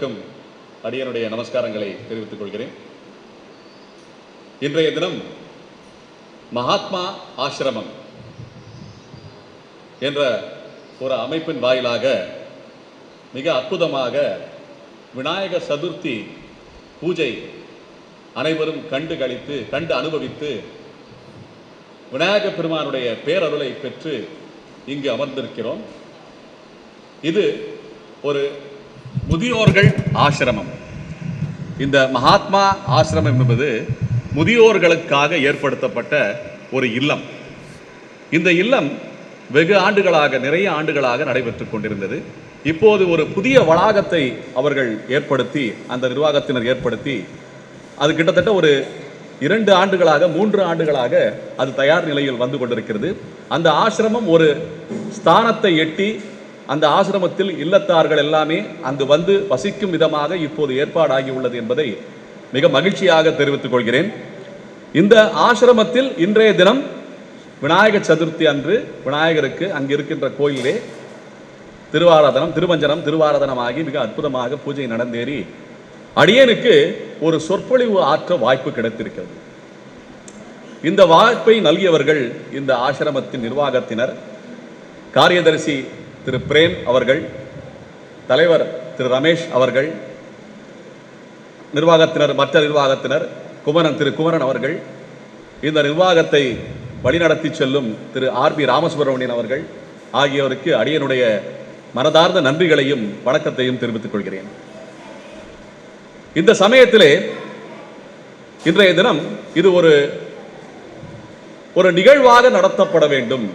அனைவருக்கும் அடியனுடைய நமஸ்காரங்களை தெரிவித்துக் கொள்கிறேன். இன்றைய தினம் மகாத்மா ஆசிரமம் என்ற ஒரு அமைப்பின் வாயிலாக மிக அற்புதமாக விநாயக சதுர்த்தி பூஜை அனைவரும் கண்டு அனுபவித்து விநாயக பெருமானுடைய பேரருளை பெற்று இங்கு அமர்ந்திருக்கிறோம். இது ஒரு முதியோர்கள் ஆசிரமம். இந்த மகாத்மா ஆசிரமம் என்பது முதியோர்களுக்காக ஏற்படுத்தப்பட்ட ஒரு இல்லம். இந்த இல்லம் வெகு ஆண்டுகளாக, நிறைய ஆண்டுகளாக நடைபெற்றுக் கொண்டிருந்தது. இப்போது ஒரு புதிய வளாகத்தை அவர்கள் ஏற்படுத்தி, அந்த நிர்வாகத்தினர் ஏற்படுத்தி, அது கிட்டத்தட்ட ஒரு 2 ஆண்டுகளாக 3 ஆண்டுகளாக அது தயார் நிலையில் வந்து கொண்டிருக்கிறது. அந்த ஆசிரமம் ஒரு ஸ்தானத்தை எட்டி அந்த ஆசிரமத்தில் இல்லத்தார்கள் எல்லாமே அங்கு வந்து வசிக்கும் விதமாக இப்போது ஏற்பாடாகி உள்ளது என்பதை மிக மகிழ்ச்சியாக தெரிவித்துக் கொள்கிறேன். இந்த ஆசிரமத்தில் இன்றைய தினம் விநாயகர் சதுர்த்தி அன்று விநாயகருக்கு அங்கு இருக்கின்ற கோயிலே திருமஞ்சனம் திருவாராதனமாகி மிக அற்புதமாக பூஜை நடந்தேறி அடியனுக்கு ஒரு சொற்பொழிவு ஆற்ற வாய்ப்பு கிடைத்திருக்கிறது. இந்த வாய்ப்பை நல்கியவர்கள் இந்த ஆசிரமத்தின் நிர்வாகத்தினர், காரியதர்சி திரு பிரேம் அவர்கள், தலைவர் திரு ரமேஷ் அவர்கள், மற்ற நிர்வாகத்தினர் திரு குமரன் அவர்கள், இந்த நிர்வாகத்தை வழிநடத்தி செல்லும் திரு ஆர்பி ராமசுப்ரமணியன் அவர்கள் ஆகியோருக்கு அடியனுடைய மனதார்ந்த நன்றிகளையும் வணக்கத்தையும் தெரிவித்துக் கொள்கிறேன். இந்த சமயத்திலே இன்றைய தினம் இது ஒரு நிகழ்வாக நடத்தப்பட வேண்டும்,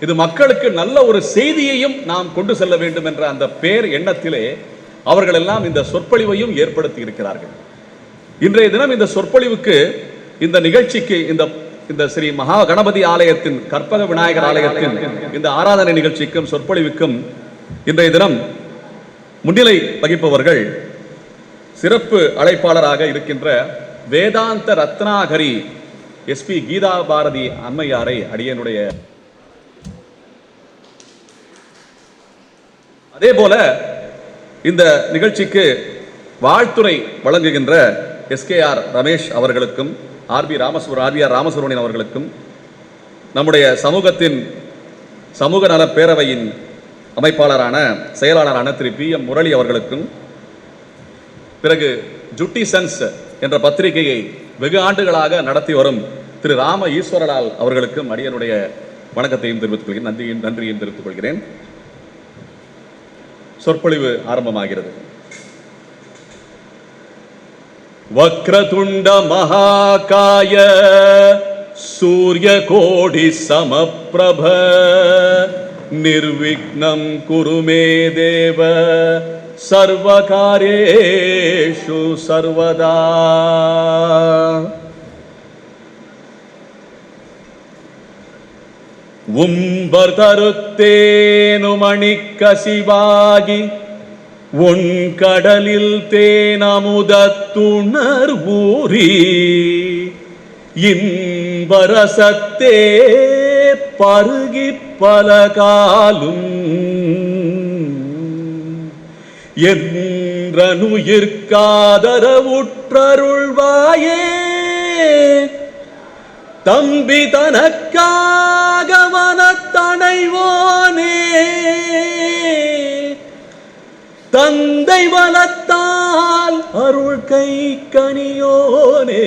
இது மக்களுக்கு நல்ல ஒரு செய்தியையும் நாம் கொண்டு செல்ல வேண்டும் என்ற அந்த பேர் எண்ணத்திலே அவர்கள் எல்லாம் இந்த சொற்பொழிவையும் ஏற்படுத்தி இருக்கிறார்கள். இன்றைய தினம் இந்த சொற்பொழிவுக்கு, இந்த நிகழ்ச்சிக்கு, இந்த ஸ்ரீ மகா கணபதி ஆலயத்தின், கற்பக விநாயகர் ஆலயத்தின் இந்த ஆராதனை நிகழ்ச்சிக்கும் சொற்பொழிவுக்கும் இன்றைய தினம் முன்னிலை வகிப்பவர்கள் சிறப்பு அழைப்பாளராக இருக்கின்ற வேதாந்த ரத்னாகரி எஸ்பி கீதா பாரதி அம்மையாரை அடியனுடைய, அதே போல இந்த நிகழ்ச்சிக்கு வாழ்த்துறை வழங்குகின்ற எஸ்கேஆர் ரமேஷ் அவர்களுக்கும் ஆர்பிஆர் ராமசுப்ரமணியன் அவர்களுக்கும், நம்முடைய சமூகத்தின் சமூக நல பேரவையின் செயலாளரான திரு PM முரளி அவர்களுக்கும், பிறகு ஜுட்டி சன்ஸ் என்ற பத்திரிகையை வெகு ஆண்டுகளாக நடத்தி வரும் திரு ராம ஈஸ்வரலால் அவர்களுக்கும் அடியனுடைய வணக்கத்தையும் தெரிவித்துக் கொள்கிறேன், நன்றியையும் தெரிவித்துக் கொள்கிறேன். சொற்பொழிவு ஆரம்பமாகிறது. வக்ரதுண்ட மகாகாய சூரிய கோடி சமப்பிரப நிர்விக்னம் குருமே தேவ சர்வகாரேஷு சர்வதா. உம்பர் தருத்தேனு மணிக்கசிவாகி உன் கடலில் தேனமுதத்துணர் ஊறி இன்பரசத்தே பருகி பலகாலும் என்றனுயிர்காதரவுற்றருள்வாயே தம்பி தனக்காக வனத்தணைவோனே தந்தை வளத்தால் அருள் கை கனியோனே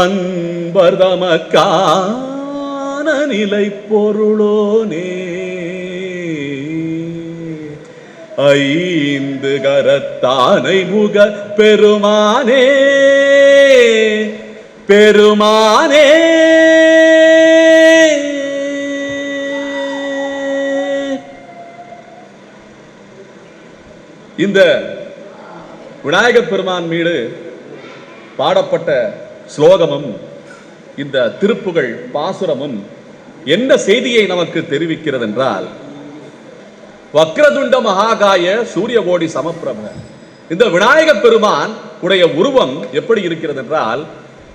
அன்பர் தமக்கான நிலை பொருளோனே ஐந்து கரத்தானை முக பெருமானே பெருமானே இந்த விநாயகப் பெருமான் மீது பாடப்பட்ட ஸ்லோகமும் இந்த திருப்புகழ் பாசுரமும் என்ன செய்தியை நமக்கு தெரிவிக்கிறது என்றால், வக்ரதுண்ட மகாகாய சூரிய கோடி சமப்பிரப, இந்த விநாயகப் பெருமான் உடைய உருவம் எப்படி இருக்கிறது என்றால்,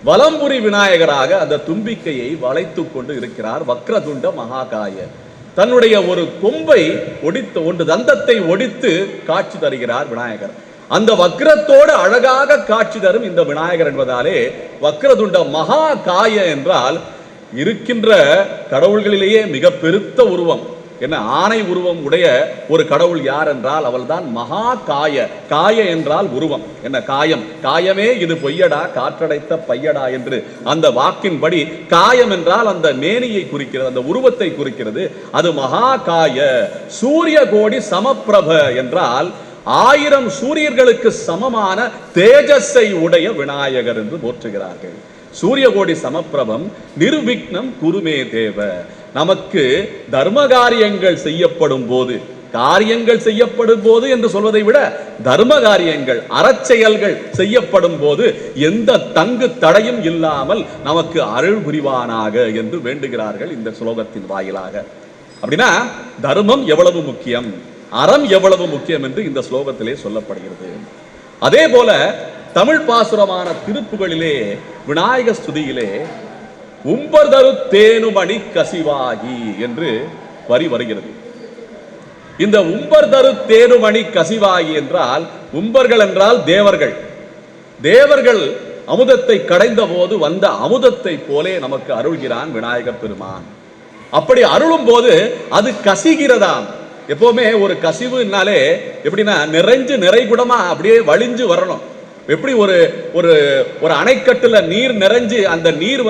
வலம்புரி விநாயகராக அந்த தும்பிக்கையை வளைத்துக் கொண்டு இருக்கிறார். வக்ரதுண்ட மகாகாய, தன்னுடைய ஒரு கொம்பை ஒடித்து ஒன்று தந்தத்தை ஒடித்து காட்சி தருகிறார் விநாயகர். அந்த வக்ரத்தோடு அழகாக காட்சி தரும் இந்த விநாயகர் என்பதாலே வக்ரதுண்ட மகா காய என்றால் இருக்கின்ற கடவுள்களிலேயே மிக பெருத்த உருவம். என்ன ஆணை உருவம் உடைய ஒரு கடவுள் யார் என்றால் அவள் தான் மகா காய. காய என்றால் உருவம். என்ன காயம்? காயமே இது பொய்யடா காற்றடைத்த பையடா என்று அந்த வாக்கின்படி காயம் என்றால் அந்த மேனியை குறிக்கிறது, அந்த உருவத்தை குறிக்கிறது. அது மகா காய. சூரிய கோடி சமப்பிரப என்றால் 1000 சூரியர்களுக்கு சமமான தேஜஸை உடைய விநாயகர் என்று போற்றுகிறார்கள். சூரிய கோடி சமப்பிரபம் நிர்விக்னம் குருமே தேவ. நமக்கு தர்ம காரியங்கள் செய்யப்படும் போது, காரியங்கள் செய்யப்படும் போது என்று சொல்வதை விட தர்ம காரியங்கள் அறச்செயல்கள் செய்யப்படும் போது எந்த தங்கு தடையும் இல்லாமல் நமக்கு அருள் புரிவானாக என்று வேண்டுகிறார்கள் இந்த ஸ்லோகத்தின் வாயிலாக. அப்படின்னா தர்மம் எவ்வளவு முக்கியம், அறம் எவ்வளவு முக்கியம் என்று இந்த ஸ்லோகத்திலே சொல்லப்படுகிறது. அதே போல தமிழ் பாசுரமான திருப்புகளிலே விநாயக ஸ்துதியிலே உம்பர்தரு தேனுமணி கசிவாகி என்று வரி வருகிறது. இந்த உம்பர்தரு தேனுமணி கசிவாகி என்றால் உம்பர்கள் என்றால் தேவர்கள். தேவர்கள் அமுதத்தை கடைந்த போது வந்த அமுதத்தை போலே நமக்கு அருள்கிறான் விநாயகப் பெருமான். அப்படி அருளும் போது அது கசிகிறதாம். எப்பவுமே ஒரு கசிவுனாலே எப்படின்னா நிறைஞ்சு நிறைகுடமா அப்படியே வழிஞ்சு வரணும். எப்படி ஒரு ஒரு ஒரு அணைக்கட்டுல நீர் நிறைஞ்சு அந்த நீர்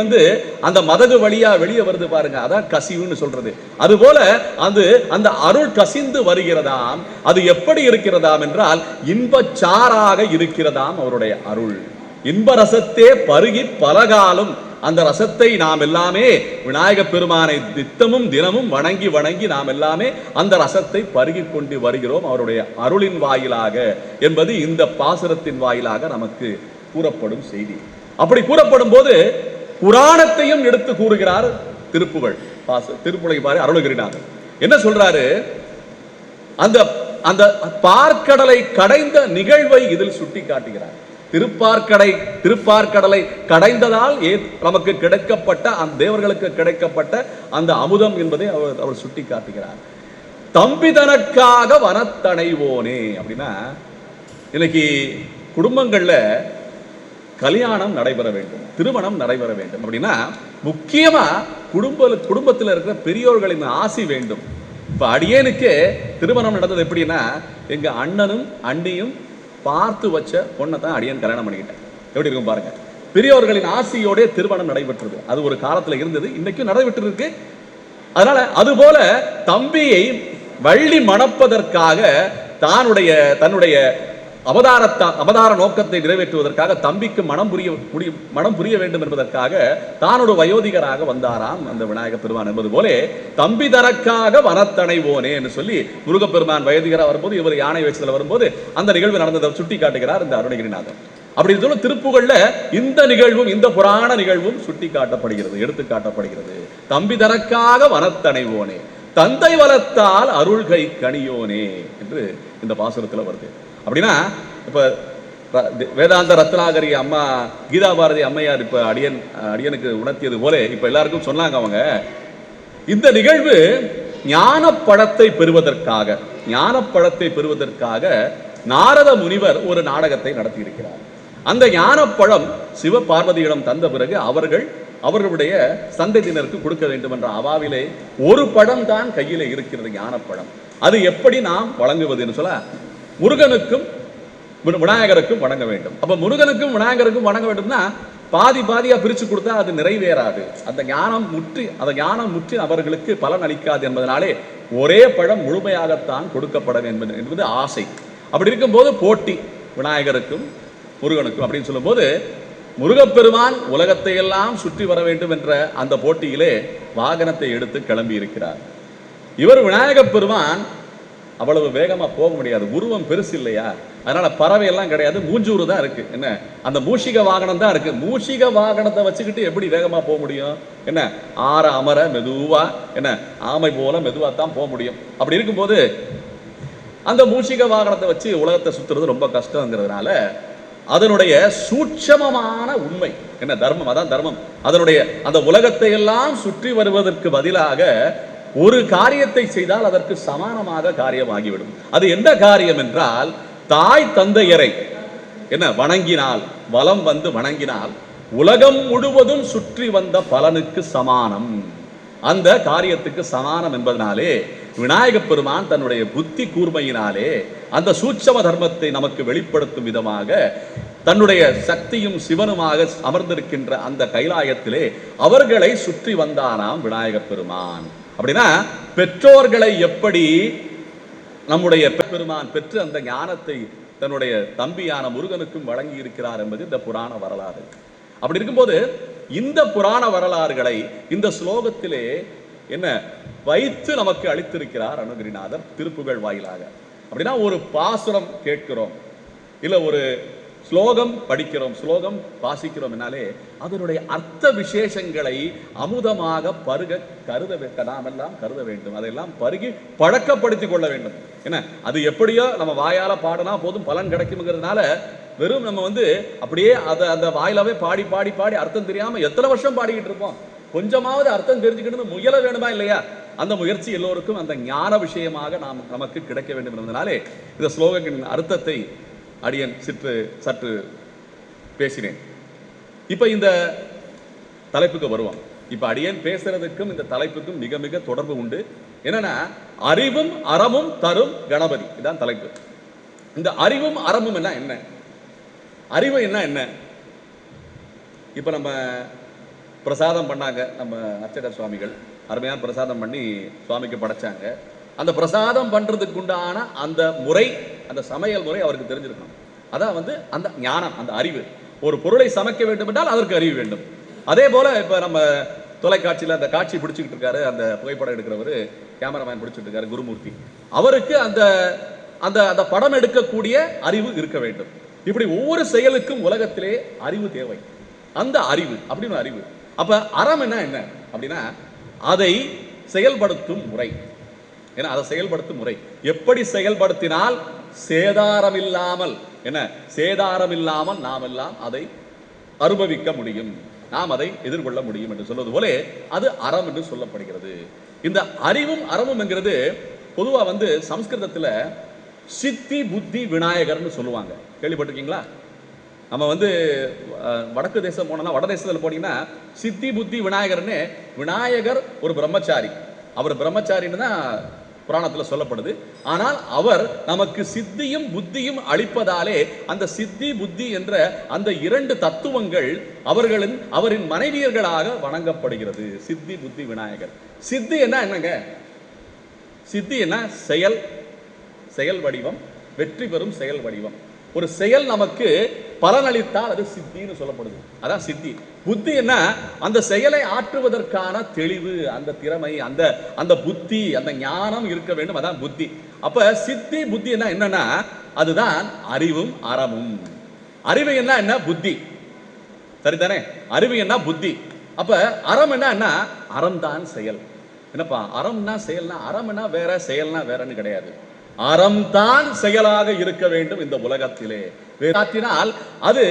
அந்த மதகு வழியா வெளியே வருது பாருங்க, அதான் கசிவுன்னு சொல்றது. அது போல அந்த அருள் கசிந்து வருகிறதாம். அது எப்படி இருக்கிறதாம் என்றால் இன்பச்சாராக இருக்கிறதாம் அவருடைய அருள். இன்ப ரசத்தே பருகி பலகாலம். அந்த ரசத்தை நாம் எல்லாமே விநாயக பெருமானை நித்தமும் தினமும் வணங்கி வணங்கி நாம் எல்லாமே அந்த ரசத்தை பருகி கொண்டு வருகிறோம் அவருடைய அருளின் வாயிலாக என்பது இந்த பாசுரத்தின் வாயிலாக நமக்கு கூறப்படும் செய்தி. அப்படி கூறப்படும் போது புராணத்தையும் எடுத்து கூறுகிறார் திருப்புகழ். திருப்புகழை பாரு அருணகிரிநாதர் என்ன சொல்றாரு, அந்த அந்த பார்க்கடலை கடைந்த நிகழ்வை இதில் சுட்டி காட்டுகிறார். திருப்பார்க்கடலை கடைந்ததால் நமக்கு கிடைக்கப்பட்ட அந்த தேவர்களுக்கு கிடைக்கப்பட்ட அந்த அமுதம் என்பதை அவர் சுட்டி காட்டுகிறார். தம்பி தனக்காக வனத்தணைவோனே. அப்படின்னா இன்னைக்கு குடும்பங்கள்ல கல்யாணம் நடைபெற வேண்டும், திருமணம் நடைபெற வேண்டும். அப்படின்னா முக்கியமா குடும்பத்தில் இருக்கிற பெரியோர்களின் ஆசி வேண்டும். இப்ப அடியேனுக்கு திருமணம் நடந்தது எப்படின்னா, எங்க அண்ணனும் அண்ணியும் பார்த்து வச்ச பொண்ணை தான் அடியன் கல்யாணம் பண்ணிக்கிட்டேன். எப்படி இருக்கும் பாருங்க. பெரியவர்களின் ஆசையோட திருமணம் நடைபெற்றது. அது ஒரு காலத்துல இருந்தது, இன்னைக்கும் நடைபெற்று இருக்கு. அதனால அதுபோல தம்பியை வள்ளி மணப்பதற்காக தன்னுடைய அவதார நோக்கத்தை நிறைவேற்றுவதற்காக தம்பிக்கு மனம் புரிய வேண்டும் என்பதற்காக தானோட வயோதிகராக வந்தாராம் அந்த விநாயக பெருமான் என்பது போல தம்பி தனக்காக வனத்தணைவோனே என்று சொல்லி முருகப்பெருமான் வயோதிகராக வரும்போது இவர் யானை வேஷத்தில் வரும்போது அந்த நிகழ்வு நடந்ததை சுட்டி காட்டுகிறார் இந்த அருணகிரிநாதர். அப்படி சொல்ல திருப்புகள்ல இந்த நிகழ்வும் இந்த புராண நிகழ்வும் சுட்டி காட்டப்படுகிறது, எடுத்து காட்டப்படுகிறது. தம்பி தனக்காக வனத்தணைவோனே தந்தை வளத்தால் அருள்கை கணியோனே என்று இந்த பாசுரத்தில் வருது. அப்படின்னா இப்ப வேதாந்த ரத்னாகரி அம்மா கீதா பாரதி அம்மையார் இப்ப அடியனுக்கு உணர்த்தியது போல இப்ப எல்லாருக்கும் சொன்னாங்க, அவங்க இந்த நிகழ்வு ஞானப்பழத்தை பெறுவதற்காக நாரத முனிவர் ஒரு நாடகத்தை நடத்தி இருக்கிறார். அந்த ஞானப்பழம் சிவ பார்வதியிடம் தந்த பிறகு அவர்களுடைய சந்ததியினருக்கு கொடுக்க வேண்டும் என்ற அவாவிலே ஒரு பழம் தான் கையில இருக்கிறது, ஞானப்பழம். அது எப்படி நாம் வழங்குவதுன்னு சொல்ல முருகனுக்கும் விநாயகருக்கும் வணங்க வேண்டும். அப்ப முருகனுக்கும் விநாயகருக்கும் வணங்க வேண்டும்னா பாதியா பிரிச்சு கொடுத்தா அது நிறைவேறாது. அந்த ஞானம் முற்றி அவர்களுக்கு பலன் அளிக்காது என்பதனாலே ஒரே பழம் முழுமையாகத்தான் கொடுக்கப்பட வேண்டும் என்பது ஆசை. அப்படி இருக்கும்போது போட்டி விநாயகருக்கும் முருகனுக்கும் அப்படின்னு சொல்லும் போது முருகப்பெருமான் உலகத்தை எல்லாம் சுற்றி வர வேண்டும் என்ற அந்த போட்டியிலே வாகனத்தை எடுத்து கிளம்பி இருக்கிறார். இவர் விநாயக பெருமான் அவ்வளவு வேகமா போக முடியாது, உருவம் பெருசு இல்லையா, அதனால பறவை எல்லாம் கிடையாது, மூஞ்சூறு தான் இருக்கு. என்ன அந்த மூஷிக வாகனம் தான் இருக்கு. மூஷிக வாகனத்தை வச்சுக்கிட்டு எப்படி வேகமா போக முடியும்? என்ன அமர மெதுவா என்ன ஆமை போல மெதுவா தான் போக முடியும். அப்படி இருக்கும்போது அந்த மூஷிக வாகனத்தை வச்சு உலகத்தை சுத்துறது ரொம்ப கஷ்டங்கிறதுனால அதனுடைய சூட்சமமான உண்மை என்ன தர்மம், அதான் தர்மம். அதனுடைய அந்த உலகத்தை எல்லாம் சுற்றி வருவதற்கு பதிலாக ஒரு காரியத்தை செய்தால் அதற்கு சமானமாக காரியம் ஆகிவிடும். அது எந்த காரியம் என்றால், தாய் தந்தையரை என்ன வணங்கினால், வலம் வந்து வணங்கினால் உலகம் முழுவதும் சுற்றி வந்த பலனுக்கு சமானம், அந்த காரியத்துக்கு சமானம் என்பதனாலே விநாயக பெருமான் தன்னுடைய புத்தி கூர்மையினாலே அந்த சூட்சம தர்மத்தை நமக்கு வெளிப்படுத்தும் விதமாக தன்னுடைய சக்தியும் சிவனுமாக அமர்ந்திருக்கின்ற அந்த கைலாயத்திலே அவர்களை சுற்றி வந்தானாம் விநாயக பெருமான். அப்படின்னா பெற்றோர்களை எப்படி நம்முடைய பெருமான் பெற்று அந்த ஞானத்தை தன்னுடைய தம்பியான முருகனுக்கும் வழங்கி இருக்கிறார் என்பது இந்த புராண வரலாறு. அப்படி இருக்கும்போது இந்த புராண வரலாறுகளை இந்த ஸ்லோகத்திலே என்ன வைத்து நமக்கு அளித்திருக்கிறார் அருணகிரிநாதர் திருப்புகழ் வாயிலாக. அப்படின்னா ஒரு பாசுரம் கேட்கிறோம், இல்ல ஒரு ஸ்லோகம் படிக்கிறோம், ஸ்லோகம் வாசிக்கிறோம் என்னாலே அதனுடைய அர்த்த விசேஷங்களை அமுதமாக பருக நாம் எல்லாம் கருத வேண்டும். அதையெல்லாம் பருகி பழக்கப்படுத்திக் கொள்ள வேண்டும். என்ன அது எப்படியோ நம்ம வாயால பாடினா போதும் பலன் கிடைக்கும்ங்கிறதுனால வெறும் நம்ம அப்படியே அந்த வாயிலாவே பாடி பாடி பாடி அர்த்தம் தெரியாம எத்தனை வருஷம் பாடிக்கிட்டு இருப்போம். கொஞ்சமாவது அர்த்தம் தெரிஞ்சுக்கணும் முயல வேணுமா இல்லையா? அந்த முயற்சி எல்லோருக்கும் அந்த ஞான விஷயமாக நமக்கு கிடைக்க வேண்டும் என்பதனாலே இந்த ஸ்லோகத்தின் அர்த்தத்தை அடியன் சற்று பேசினேன். இப்ப இந்த தலைப்புக்கு வருவோம். இப்ப அடியன் பேசுறதுக்கும் இந்த தலைப்புக்கும் மிக மிக தொடர்பு உண்டு. என்னன்னா, அறிவும் அறமும் தரும் கணபதி, இதான் தலைப்பு. இந்த அறிவும் அறமும் என்ன? அறிவு என்ன? இப்ப நம்ம பிரசாதம் பண்ணாங்க, நம்ம அர்ச்சகர் சுவாமிகள் அருமையான பிரசாதம் பண்ணி சுவாமிக்கு படைச்சாங்க. அந்த பிரசாதம் பண்றதுக்கு உண்டான அந்த முறை, அந்த சமையல் முறை அவருக்கு தெரிஞ்சிருக்கணும். அதான் அந்த ஞானம், அந்த அறிவு. ஒரு பொருளை சமைக்க வேண்டும் என்றால் அதற்கு அறிவு வேண்டும். அதே போல இப்ப நம்ம தொலைக்காட்சியில் அந்த காட்சி பிடிச்சிக்கிட்டு இருக்காரு, அந்த புகைப்படம் எடுக்கிறவர், கேமராமேன் பிடிச்சிட்டு இருக்காரு குருமூர்த்தி, அவருக்கு அந்த அந்த படம் எடுக்கக்கூடிய அறிவு இருக்க வேண்டும். இப்படி ஒவ்வொரு செயலுக்கும் உலகத்திலே அறிவு தேவை. அந்த அறிவு அப்படின்னு அறிவு. அப்ப அறம் என்ன அப்படின்னா, அதை செயல்படுத்தும் முறை. ஏன்னா அதை செயல்படுத்தும் முறை எப்படி செயல்படுத்தினால் சேதாரம் இல்லாமல் நாம் எல்லாம் அதை அனுபவிக்க முடியும், நாம் அதை எதிர்கொள்ள முடியும் என்று சொல்வது போல அது அறம் என்று சொல்லப்படுகிறது. இந்த அறிவும் அறமும் என்கிறது பொதுவா சம்ஸ்கிருதத்துல சித்தி புத்தி விநாயகர்னு சொல்லுவாங்க. கேள்விப்பட்டிருக்கீங்களா? நம்ம வடக்கு தேசம் போனோம்னா, வட தேசத்தில் போனீங்கன்னா சித்தி புத்தி விநாயகர்னு, விநாயகர் ஒரு பிரம்மச்சாரி, அவர் பிரம்மச்சாரின்னு தான் புராணத்தில் சொல்லப்படுது. ஆனால் அவர் நமக்கு சித்தியும் புத்தியும் அளிப்பதாலே அந்த சித்தி புத்தி என்ற அந்த இரண்டு தத்துவங்கள் அவரின் மனைவியர்களாக வணங்கப்படுகிறது. சித்தி புத்தி விநாயகர். சித்தி என்னங்க? சித்தி என்ன? செயல் வடிவம், வெற்றி பெறும் செயல் வடிவம். ஒரு செயல் நமக்கு பலனளித்தால் அது சித்தின்னு சொல்லப்படுது. அதான் சித்தி. புத்தி என்ன? அந்த செயலை ஆற்றுவதற்கான தெளிவு, அந்த திறமை, அந்த புத்தி, அந்த ஞானம் இருக்க வேண்டும். அதான் புத்தி. அப்ப சித்தி புத்தி என்னன்னா அதுதான் அறிவும் அறமும். அறிவு என்ன? புத்தி. சரிதானே? அறிவு என்ன? புத்தி. அப்ப அறம் என்ன? அறம் தான் செயல். என்னப்பா அறம்னா செயல்னா, அறம்னா வேற, செயல்னா வேறன்னு கிடையாது. அறம் தான் செயலாக இருக்க வேண்டும் இந்த உலகத்திலே. வேறாற்றினால் அது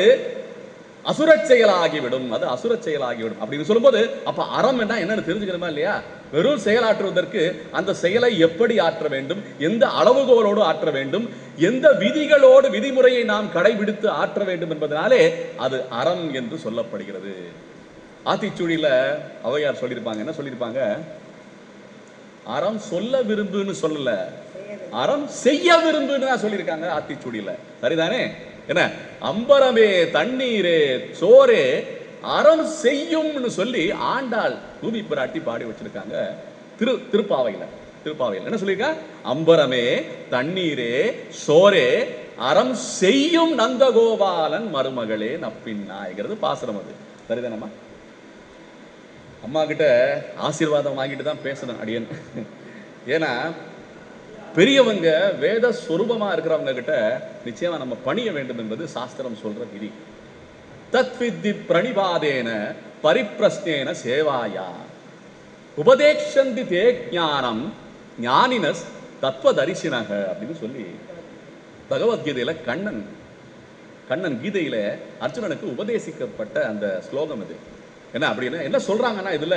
அசுர செயலாகிவிடும். அது அசுர செயலாகிவிடும் அப்படின்னு சொல்லும்போது, அப்ப அறம் என்னன்னு தெரிஞ்சுக்கணுமா இல்லையா? வெறும் செயலாற்றுவதற்கு அந்த செயலை எப்படி ஆற்ற வேண்டும், எந்த அளவுகோலோடு ஆற்ற வேண்டும், எந்த விதிகளோடு விதிமுறையை நாம் கடைபிடித்து ஆற்ற வேண்டும் என்பதனாலே அது அறம் என்று சொல்லப்படுகிறது. ஆத்திச்சூடியில ஔவையார் சொல்லியிருப்பாங்க. என்ன சொல்லியிருப்பாங்க? அறம் சொல்ல விரும்புன்னு சொல்லல, அறம் செய்ய விரும்புன்னு சொல்லியிருக்காங்க ஆத்திச்சூடியில. சரிதானே? என்ன அம்பரமே தண்ணீரே சோரே அறம் செய்யும்னு சொல்லி ஆண்டாள் பூமி பிராட்டி பாடி வச்சிருக்காங்க திருப்பாவையில. என்ன சொல்லியிருக்கா? அம்பரமே தண்ணீரே சோரே அறம் செய்யும் நந்தகோபாலன் மருமகளே நப்பின்னாய்கிறது பாசுரம். அது சரிதானம்மா? அம்மா கிட்ட ஆசீர்வாதம் வாங்கிட்டு தான் பேசணும் அடியன். ஏன்னா பெரியவங்க வேத சொரூபமா இருக்கிறவங்க கிட்ட நிச்சயமா நம்ம பணிய வேண்டும் என்பது சாஸ்திரம் சொல்ற விதி. தத்வித்தி பிரணிபாதேன பரிப்ரஸ்னேன சேவாயா உபதேக்ஷந்தி தே ஞானம் ஞானினஸ் தத்துவதரிசினக அப்படின்னு சொல்லி பகவத்கீதையில கண்ணன் கீதையில அர்ஜுனனுக்கு உபதேசிக்கப்பட்ட அந்த ஸ்லோகம் இது. என்ன அப்படின்னு என்ன சொல்றாங்கன்னா, இதுல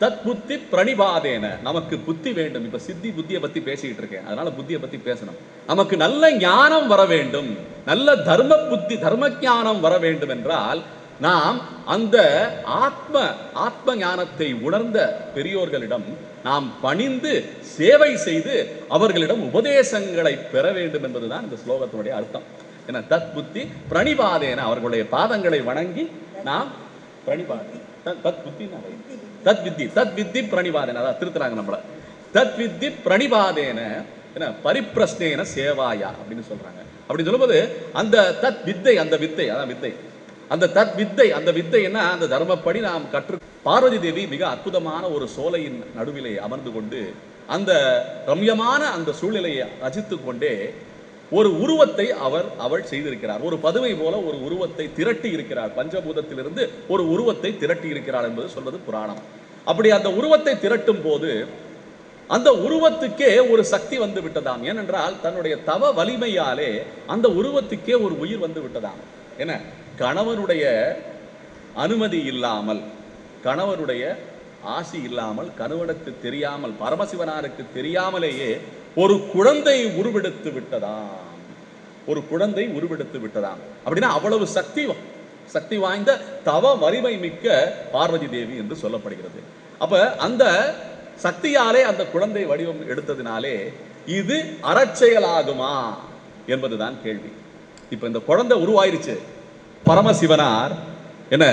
தத் புத்தி பிரணிபாதேன, நமக்கு புத்தி வேண்டும். இப்ப சித்தி புத்தியை பத்தி பேசிக்கிட்டு இருக்கேன், அதனால புத்தியை பத்தி பேசணும். நமக்கு நல்ல ஞானம் வர வேண்டும், நல்ல தர்ம புத்தி தர்ம ஞானம் வர வேண்டும் என்றால் நாம் அந்த ஆத்ம ஞானத்தை உணர்ந்த பெரியோர்களிடம் நாம் பணிந்து சேவை செய்து அவர்களிடம் உபதேசங்களை பெற வேண்டும் என்பதுதான் இந்த ஸ்லோகத்தினுடைய அர்த்தம். ஏன்னா தத் புத்தி பிரணிபாதேன, அவர்களுடைய பாதங்களை வணங்கி நாம் தத் வித்தி பிரணிபாதேன, அதான் திருத்துறாங்க நம்மள. தத் வித்தி பிரணிபாதேன பரிப்பிரஸ்னேன சேவாயா அப்படின்னு சொல்றாங்க. அப்படி சொல்லும்போது அந்த தத் வித்தை, அந்த வித்தை அதான் வித்தை, அந்த தத் வித்தை, அந்த வித்தை என்ன, அந்த தர்மப்படி நாம் கற்று. பார்வதி தேவி மிக அற்புதமான ஒரு சோலையின் நடுவிலே அமர்ந்து கொண்டு அந்த ரம்யமான அந்த சூழ்நிலையை ரசித்துக் கொண்டே ஒரு உருவத்தை அவள் செய்திருக்கிறார். ஒரு பதுமை போல ஒரு உருவத்தை திரட்டி இருக்கிறார். பஞ்சபூதத்திலிருந்து ஒரு உருவத்தை திரட்டி இருக்கிறார் என்பது சொல்வது புராணம். அப்படி அந்த உருவத்தை திரட்டும் போது அந்த உருவத்துக்கே ஒரு சக்தி வந்து விட்டதாம். ஏனென்றால் தன்னுடைய தவ வலிமையாலே அந்த உருவத்துக்கே ஒரு உயிர் வந்து விட்டதாம். என்ன, கணவனுடைய அனுமதி இல்லாமல், கணவனுடைய ஆசி இல்லாமல், கணவனுக்கு தெரியாமல், பரமசிவனாருக்கு தெரியாமலேயே ஒரு குழந்தை உருவெடுத்து விட்டதாம். ஒரு குழந்தை உருவெடுத்து விட்டதாம். அப்படின்னா அவ்வளவு சக்தி வாய்ந்த தவ வலிமை மிக்க பார்வதி தேவி என்று சொல்லப்படுகிறது. அப்ப அந்த சக்தியாலே அந்த குழந்தை வடிவம் எடுத்ததினாலே இது அறச்செயலாகுமா என்பதுதான் கேள்வி. இப்ப இந்த குழந்தை உருவாயிருச்சு. பரமசிவனார் என்ன,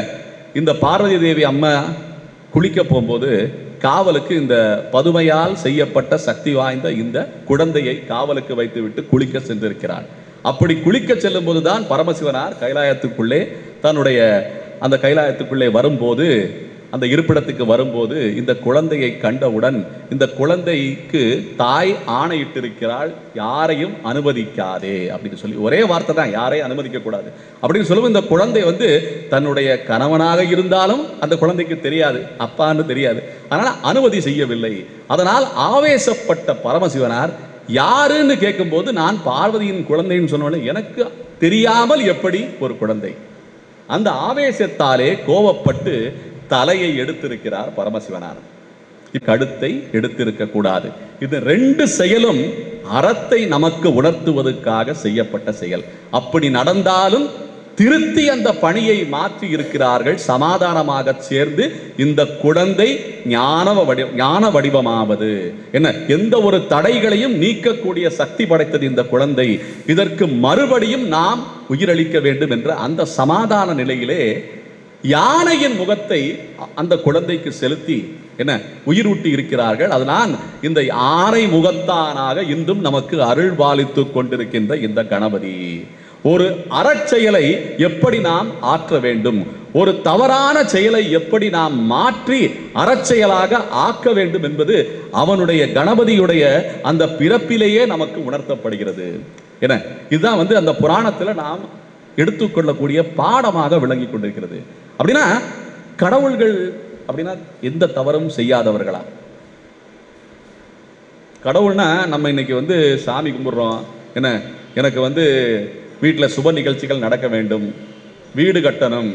இந்த பார்வதி தேவி அம்மா குளிக்க போகும்போது காவலுக்கு இந்த பதுமையால் செய்யப்பட்ட சக்தி வாய்ந்த இந்த குழந்தையை காவலுக்கு வைத்துவிட்டு குளிக்க சென்றிருக்கிறார். அப்படி குளிக்க செல்லும் போதுதான் பரமசிவனார் கைலாயத்துக்குள்ளே தன்னுடைய அந்த கைலாயத்துக்குள்ளே வரும்போது, அந்த இருப்பிடத்துக்கு வரும்போது இந்த குழந்தையை கண்டவுடன் இந்த குழந்தைக்கு தாய் ஆணையிட்டிருக்கிறாள், யாரையும் அனுமதிக்காதே அப்படின்னு சொல்லி. ஒரே வார்த்தை தான், யாரையும் அனுமதிக்க கூடாது அப்படின்னு சொல்லுவோம். இந்த குழந்தை தன்னுடைய கணவனாக இருந்தாலும் அந்த குழந்தைக்கு தெரியாது, அப்பான்னு தெரியாது, அதனால அனுமதி செய்யவில்லை. அதனால் ஆவேசப்பட்ட பரமசிவனார் யாருன்னு கேட்கும்போது நான் பார்வதியின் குழந்தைன்னு சொன்னோன்னே எனக்கு தெரியாமல் எப்படி ஒரு குழந்தை, அந்த ஆவேசத்தாலே கோபப்பட்டு தலையை எடுத்திருக்கிறார் பரமசிவனார். கழுத்தை எடுத்திருக்க கூடாது. இது ரெண்டு செயலும் அறத்தை நமக்கு உணர்த்துவதற்காக செய்யப்பட்ட செயல். அப்படி நடந்தாலும் திருத்தி அந்த பணியை மாற்றி இருக்கிறார்கள். சமாதானமாக சேர்ந்து இந்த குழந்தை ஞான வடிவமாவது என்ன, எந்த ஒரு தடைகளையும் நீக்கக்கூடிய சக்தி படைத்தது இந்த குழந்தை. இதற்கு மறுபடியும் நாம் உயிரளிக்க வேண்டும் என்ற அந்த சமாதான நிலையிலே யானையின் முகத்தை அந்த குழந்தைக்கு செலுத்தி என்ன உயிரூட்டி இருக்கிறார்கள். அதனால் இந்த யானை முகத்தானாக இன்றும் நமக்கு அருள் பாலித்துக் கொண்டிருக்கின்ற இந்த கணபதி ஒரு அறச்செயலை எப்படி நாம் ஆற்ற வேண்டும், ஒரு தவறான செயலை எப்படி நாம் மாற்றி அறச்செயலாக ஆக்க வேண்டும் என்பது அவனுடைய கணபதியுடைய அந்த பிறப்பிலேயே நமக்கு உணர்த்தப்படுகிறது. என இதுதான் அந்த புராணத்தில் நாம் எடுத்துக்கொள்ளக்கூடிய பாடமாக விளங்கி கொண்டிருக்கிறது. அப்படின்னா கடவுள்கள் அப்படின்னா எந்த தவறும் செய்யாதவர்களா? கடவுள்னா நம்ம இன்னைக்கு சாமி கும்பிடுறோம், என்ன எனக்கு வீட்டில் சுப நிகழ்ச்சிகள் நடக்க வேண்டும், வீடு கட்டணும்,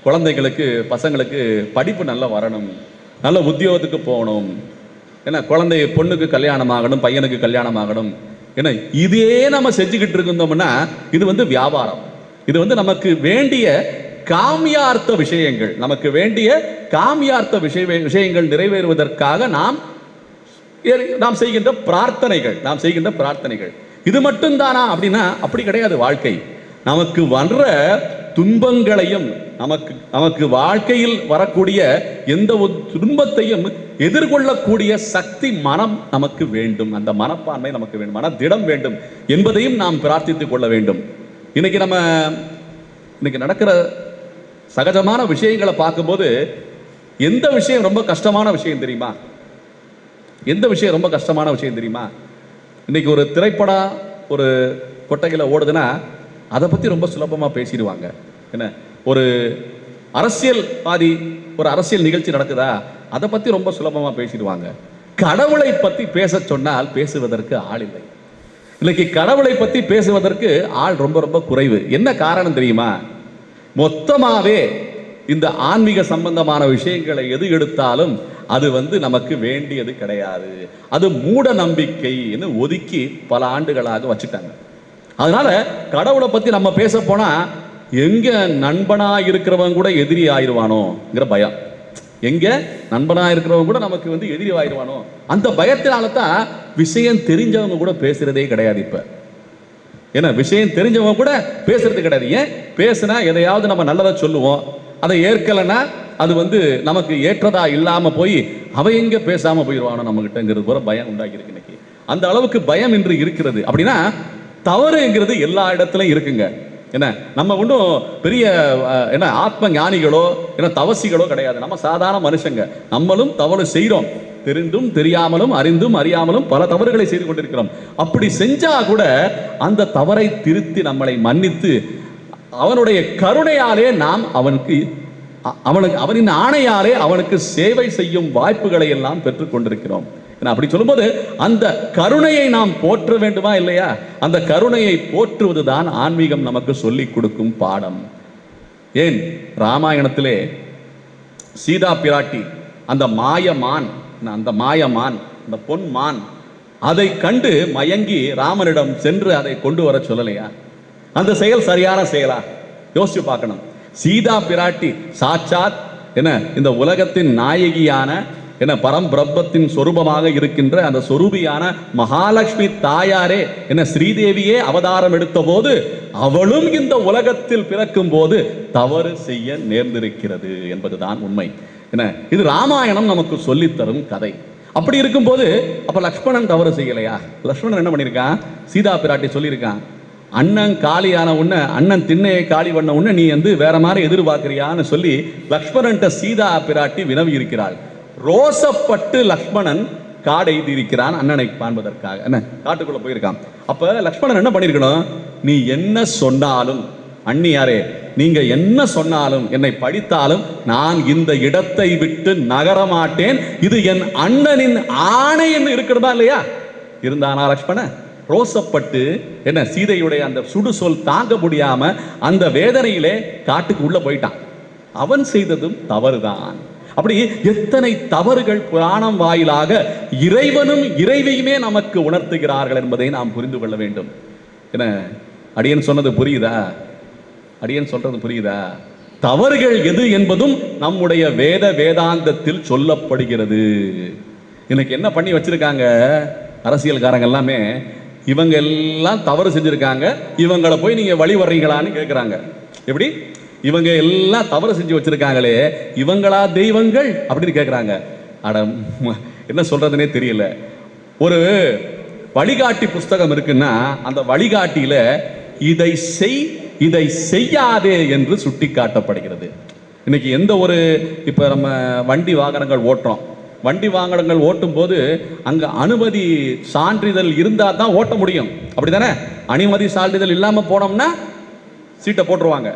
குழந்தைகளுக்கு பசங்களுக்கு படிப்பு நல்லா வரணும், நல்ல உத்தியோகத்துக்கு போகணும், என்ன குழந்தை பொண்ணுக்கு கல்யாணம் ஆகணும், பையனுக்கு கல்யாணம் ஆகணும், என்ன இதே நம்ம செஞ்சுக்கிட்டு இருந்தோம்னா இது வியாபாரம். இது நமக்கு வேண்டிய காமியார்த்த விஷயங்கள், நமக்கு வேண்டிய காமியார்த்த விஷயங்கள் நிறைவேறுவதற்காக நாம் செய்கின்ற பிரார்த்தனைகள், இது மட்டும்தானா அப்படின்னா அப்படி கிடையாது. வாழ்க்கை நமக்கு வர்ற துன்பங்களையும் நமக்கு வாழ்க்கையில் வரக்கூடிய எந்த ஒரு துன்பத்தையும் எதிர்கொள்ளக்கூடிய சக்தி மனம் நமக்கு வேண்டும், அந்த மனப்பான்மை நமக்கு வேண்டும், மனதிடம் வேண்டும் என்பதையும் நாம் பிரார்த்தித்துக் கொள்ள வேண்டும். இன்னைக்கு நடக்கிற சகஜமான விஷயங்களை பார்க்கும்போது எந்த விஷயம் ரொம்ப கஷ்டமான விஷயம் தெரியுமா? எந்த விஷயம் ரொம்ப கஷ்டமான விஷயம் தெரியுமா? இன்னைக்கு ஒரு திரைப்படம் ஒரு கொட்டைகளை ஓடுதுன்னா அதை பற்றி ரொம்ப சொல்லாமல் பேசிடுவாங்க. என்ன ஒரு அரசியல்வாதி ஒரு அரசியல் நிகழ்ச்சி நடக்குதா அதை பற்றி ரொம்ப சுலபமாக பேசிடுவாங்க. கடவுளை பற்றி பேச சொன்னால் பேசுவதற்கு ஆள் இல்லை. இன்னைக்கு கடவுளை பற்றி பேசுவதற்கு ஆள் ரொம்ப ரொம்ப குறைவு. என்ன காரணம் தெரியுமா? மொத்தமாவே இந்த ஆன்மீக சம்பந்தமான விஷயங்களை எது எடுத்தாலும் அது நமக்கு வேண்டியது கிடையாது, அது மூட நம்பிக்கைன்னு ஒதுக்கி பல ஆண்டுகளாக வச்சுட்டாங்க. அதனால கடவுளை பத்தி நம்ம பேச போனா எங்க நண்பனா இருக்கிறவங்க கூட எதிரி ஆயிடுவானோங்கிற பயம், எங்க நண்பனா இருக்கிறவங்க கூட நமக்கு எதிரி ஆயிடுவானோ அந்த பயத்தினால தான் விஷயம் தெரிஞ்சவங்க கூட பேசுறதே கிடையாது. இப்ப ஏன்னா விஷயம் தெரிஞ்சவங்க கூட பேசுறது கிடையாது. ஏன் பேசுனா எதையாவது நம்ம நல்லதை சொல்லுவோம், அதை ஏற்கலைன்னா அது நமக்கு ஏற்றதா இல்லாம போய் அவ எங்க பேசாம போயிடுவானோ நம்ம கிட்டங்கிறது போல பயம் உண்டாகி இருக்கு இன்னைக்கு. அந்த அளவுக்கு பயம் இன்று இருக்கிறது. அப்படின்னா தவறுங்கிறது எல்லா இடத்துலையும் இருக்குங்க. என்ன நம்ம ஒன்றும் பெரிய என்ன ஆத்ம ஞானிகளோ என்ன தவசிகளோ கிடையாது. நம்ம சாதாரண மனுஷங்க, நம்மளும் தவறு செய்கிறோம், தெரிந்தும் தெரியாமலும் அறிந்தும் அறியாமலும் பல தவறுகளை செய்து கொண்டிருக்கிறோம். அப்படி செஞ்சா கூட அந்த தவறை திருத்தி நம்மளை மன்னித்து அவனுடைய கருணையாலே நாம் அவனின் ஆணையாலே அவனுக்கு சேவை செய்யும் வாய்ப்புகளை எல்லாம் பெற்றுக் கொண்டிருக்கிறோம். அப்படி சொல்லும்போது அந்த கருணையை நாம் போற்ற வேண்டுமா இல்லையா? அந்த கருணையை போற்றுவதுதான் ஆன்மீகம் நமக்கு சொல்லிக் கொடுக்கும் பாடம். ஏன் ராமாயணத்திலே சீதா பிராட்டி அந்த மாயமான் அந்த பொன்மான் அதை கண்டு மயங்கி ராமனிடம் சென்று அதை கொண்டு வர சொல்லலையா? அந்த செயல் சரியான செயலா? யோசிச்சு பார்க்கணும். சீதா பிராட்டி சாட்சாத் இந்த உலகத்தின் நாயகியான பரம்பிரம்மத்தின் சொரூபமாக இருக்கின்ற அந்த சொரூபியான மகாலட்சுமி தாயாரே ஸ்ரீதேவியே அவதாரம் எடுத்த போது அவளும் இந்த உலகத்தில் பிறக்கும் போது தவறு செய்ய நேர்ந்திருக்கிறது என்பதுதான் உண்மை. இது ராமாயணம் நமக்கு சொல்லித்தரும் கதை. அப்படி இருக்கும் போது அப்ப லக்ஷ்மணன் தவறு செய்யலையா? லக்ஷ்மணன் என்ன பண்ணிருக்கான்? சீதா பிராட்டி சொல்லியிருக்கான், அண்ணன் காலியான உன்ன அண்ணன் திண்ணையை காலி பண்ண உன்ன நீ வேற மாதிரி எதிர்பார்க்கிறியான்னு சொல்லி லக்ஷ்மணன் சீதா பிராட்டி வினவி இருக்கிறாள். ரோசப்பட்டு லக்ஷ்மணன் காடை தீர்க்கிறான் அண்ணனை காண்பதற்காக. என்ன காட்டுக்குள்ள போயிருக்கான். அப்ப லக்ஷ்மணன் என்ன பண்ணிருக்கணும்? நீ என்ன சொன்னாலும் அண்ணியாரே, நீங்க என்ன சொன்னாலும் என்னை படித்தாலும் நான் இந்த இடத்தை விட்டு நகரமாட்டேன், இது என் அண்ணனின் ஆணை என்று இருக்கணுமா இல்லையா? இருந்தானா லக்ஷ்மணன்? ரோசப்பட்டு சீதையுடைய அந்த சுடுசொல் தாங்க முடியாம அந்த வேதனையிலே காட்டுக்கு உள்ள போயிட்டான். அவன் செய்ததும் தவறுதான். அப்படி எத்தனை தவறுகள் புராணம் வாயிலாக இறைவனும் இறைவையுமே நமக்கு உணர்த்துகிறார்கள் என்பதை நாம் புரிந்து கொள்ள வேண்டும். அடியன் சொன்னது புரியுதா? அடியன் சொல்றது புரியுதா? தவறுகள் எது என்பதும் நம்முடைய வேதாந்தத்தில் சொல்லப்படுகிறது. இன்னைக்கு என்ன பண்ணி வச்சிருக்காங்க அரசியல்காரங்க எல்லாமே? இவங்க எல்லாம் தவறு செஞ்சிருக்காங்க, இவங்களை போய் நீங்க வழி வர்றீங்களான்னு கேட்கிறாங்க. எப்படி? இவங்க எல்லாம் தவறு செஞ்சு வச்சிருக்காங்களே, இவங்களா தெய்வங்கள் அப்படின்னு கேட்கிறாங்க. அட என்ன சொல்றதுனே தெரியல. ஒரு வழிகாட்டி புஸ்தகம் இருக்குன்னா அந்த வழிகாட்டியில இதை செய்யாதே என்று சுட்டி காட்டப்படுகிறது. இன்னைக்கு எந்த ஒரு இப்ப நம்ம வண்டி வாகனங்கள் ஓட்டுறோம், வண்டி வாகனங்கள் ஓட்டும் போது அங்க அனுமதி சான்றிதழ் இருந்தா தான் ஓட்ட முடியும், அப்படித்தானே? அனுமதி சான்றிதழ் இல்லாம போனோம்னா சீட்டை போட்டுருவாங்க.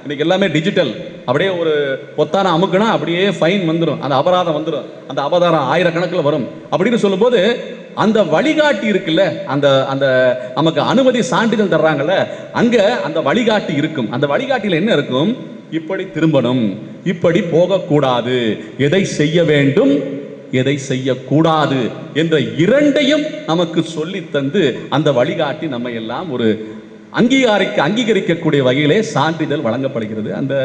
இன்னைக்கு எல்லாமே டிஜிட்டல். அப்படியே ஒரு பொத்தான அமுக்குனா அப்படியே ஃபைன் வந்துடும், அந்த அபராதம் வந்துடும், அந்த அபராதம் ஆயிரக்கணக்கில் வரும். அப்படின்னு சொல்லும்போது அந்த வழிகாட்டி இருக்குல்ல, அந்த அந்த நமக்கு அனுமதி சான்றிதழ் தர்றாங்கல்ல, அங்க அந்த வழிகாட்டி இருக்கும். அந்த வழிகாட்டியில் என்ன இருக்கும்? இப்படி திரும்பணும், இப்படி போகக்கூடாது, எதை செய்ய வேண்டும், எதை செய்யக்கூடாது என்ற இரண்டையும் நமக்கு சொல்லி தந்து அந்த வழிகாட்டி நம்ம எல்லாம் ஒரு அங்கீகரிக்கக்கூடிய வகையிலே சான்றிதழ் வழங்கப்படுகிறது. அந்த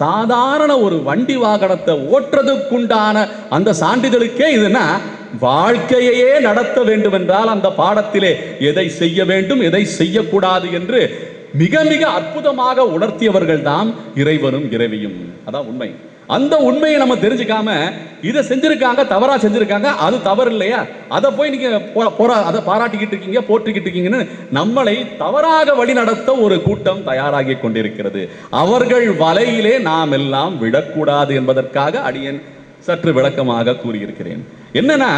சாதாரண ஒரு வண்டி வாகனத்தை ஓட்டுறதுக்குண்டான அந்த சான்றிதழுக்கே இதுனா வாழ்க்கையே நடத்த வேண்டும் என்றால் அந்த பாடத்திலே எதை செய்ய வேண்டும் எதை செய்யக்கூடாது என்று மிக மிக அற்புதமாக உணர்த்தியவர்கள் தான் இறைவனும் இறைவியும். அதான் உண்மை. அந்த உண்மையை நம்ம தெரிஞ்சுக்காம இதை செஞ்சிருக்காங்க, தவறா செஞ்சிருக்காங்க, அது தவறு இல்லையா, அதை போய் நீங்க அதை பாராட்டிக்கிட்டு இருக்கீங்க, போற்றிக்கிட்டு இருக்கீங்கன்னு நம்மளை தவறாக வழி நடத்த ஒரு கூட்டம் தயாராகி கொண்டிருக்கிறது. அவர்கள் வலையிலே நாம் எல்லாம் விடக்கூடாது என்பதற்காக அடியேன் சற்று விளக்கமாக கூறியிருக்கிறேன். என்னன்னா,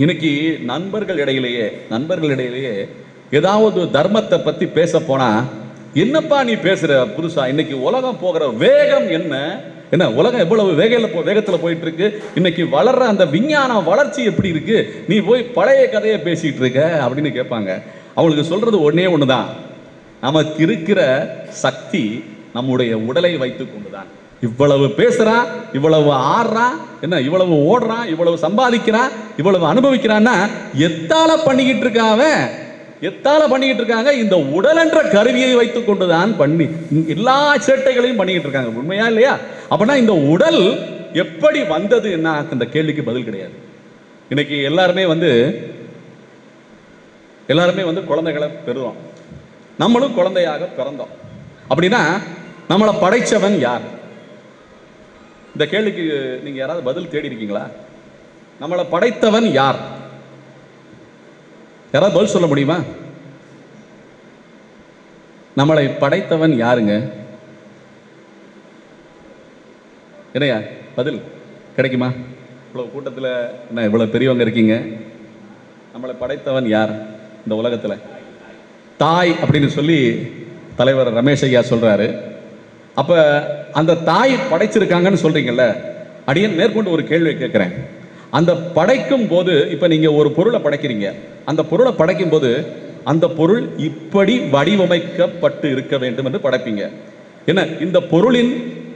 இன்னைக்கு நண்பர்களிடையிலேயே ஏதாவது தர்மத்தை பத்தி பேச போனா, என்னப்பா நீ பேசுற புதுசா, இன்னைக்கு உலகம் போகிற வேகம் என்ன உலகம் எவ்வளவு வேகத்துல போயிட்டு இருக்கு, இன்னைக்கு வளர்ற அந்த விஞ்ஞான வளர்ச்சி எப்படி இருக்கு, நீ போய் பழைய கதையை பேசிட்டு இருக்க அப்படின்னு கேட்பாங்க. அவங்களுக்கு சொல்றது ஒன்னே ஒண்ணுதான், நமக்கு இருக்கிற சக்தி நம்முடைய உடலை வைத்துக் கொண்டுதான். இவ்வளவு பேசுறான், இவ்வளவு ஆடுறான், என்ன இவ்வளவு ஓடுறான், இவ்வளவு சம்பாதிக்கிறான், இவ்வளவு அனுபவிக்கிறான்னா எத்தால பண்ணிக்கிட்டு இருக்காங்க, எத்தால பண்ணிக்கிட்டு இருக்காங்க. இந்த உடல் என்ற கருவியை வைத்துக் கொண்டுதான் பண்ணி எல்லா சேட்டைகளையும் பண்ணிக்கிட்டு இருக்காங்க. உண்மையா இல்லையா? அப்படின்னா இந்த உடல் எப்படி வந்தது என்ன அந்த கேள்விக்கு பதில் கிடையாது. இன்னைக்கு எல்லாருமே வந்து குழந்தைகளை பெறுவோம். நம்மளும் குழந்தையாக பிறந்தோம். அப்படின்னா நம்மளை படைச்சவன் யார்? இந்த கேள்விக்கு நீங்க யாராவது பதில் தேடி இருக்கீங்களா? நம்மளை படைத்தவன் யார்? யாராவது பதில் சொல்ல முடியுமா? நம்மளை படைத்தவன் யாருங்க? என்னையா பதில் கிடைக்குமா? இவ்வளவு கூட்டத்தில் என்ன இவ்வளவு பெரியவங்க இருக்கீங்க, நம்மளை படைத்தவன் யார் இந்த உலகத்தில்? தாய் அப்படின்னு சொல்லி தலைவர் ரமேஷ் ஐயா சொல்றாரு. அப்ப அந்த தாய் படைச்சிருக்காங்கன்னு சொல்றீங்கல்ல, அடியன் மேற்கொண்டு ஒரு கேள்வியை கேட்கிறேன். அந்த படைக்கும் போது இப்ப நீங்க ஒரு பொருளை படைக்கிறீங்க, அந்த பொருளை படைக்கும் போது அந்த பொருள் இப்படி வடிவமைக்கப்பட்டு இருக்க வேண்டும் என்று படைப்பீங்க. என்ன, இந்த பொருளின்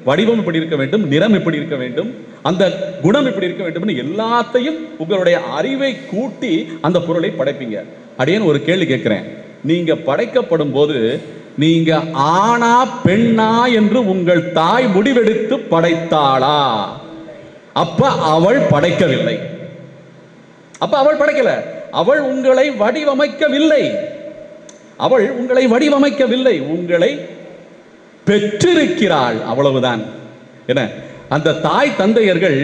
வடிவம் இப்படி இருக்க வேண்டும், நிறம் இப்படி இருக்க வேண்டும், அந்த குணம் இப்படி இருக்க வேண்டும், எல்லாத்தையும் உங்களுடைய அறிவை கூட்டி அந்த பொருளை படைப்பீங்க. அடியேன் ஒரு கேள்வி கேட்கிறேன். நீங்க படைக்கப்படும் போது நீங்க ஆணா பெண்ணா என்று உங்கள் தாய் முடிவெடுத்து படைத்தாளா? அப்ப அவள் படைக்கவில்லை. அப்ப அவள் படைக்கல, அவள் உங்களை வடிவமைக்கவில்லை. அவள் உங்களை வடிவமைக்கவில்லை, உங்களை பெற்றிருக்கிறாள், அவ்வளவுதான். என்ன, அந்த தாய் தந்தையர்கள்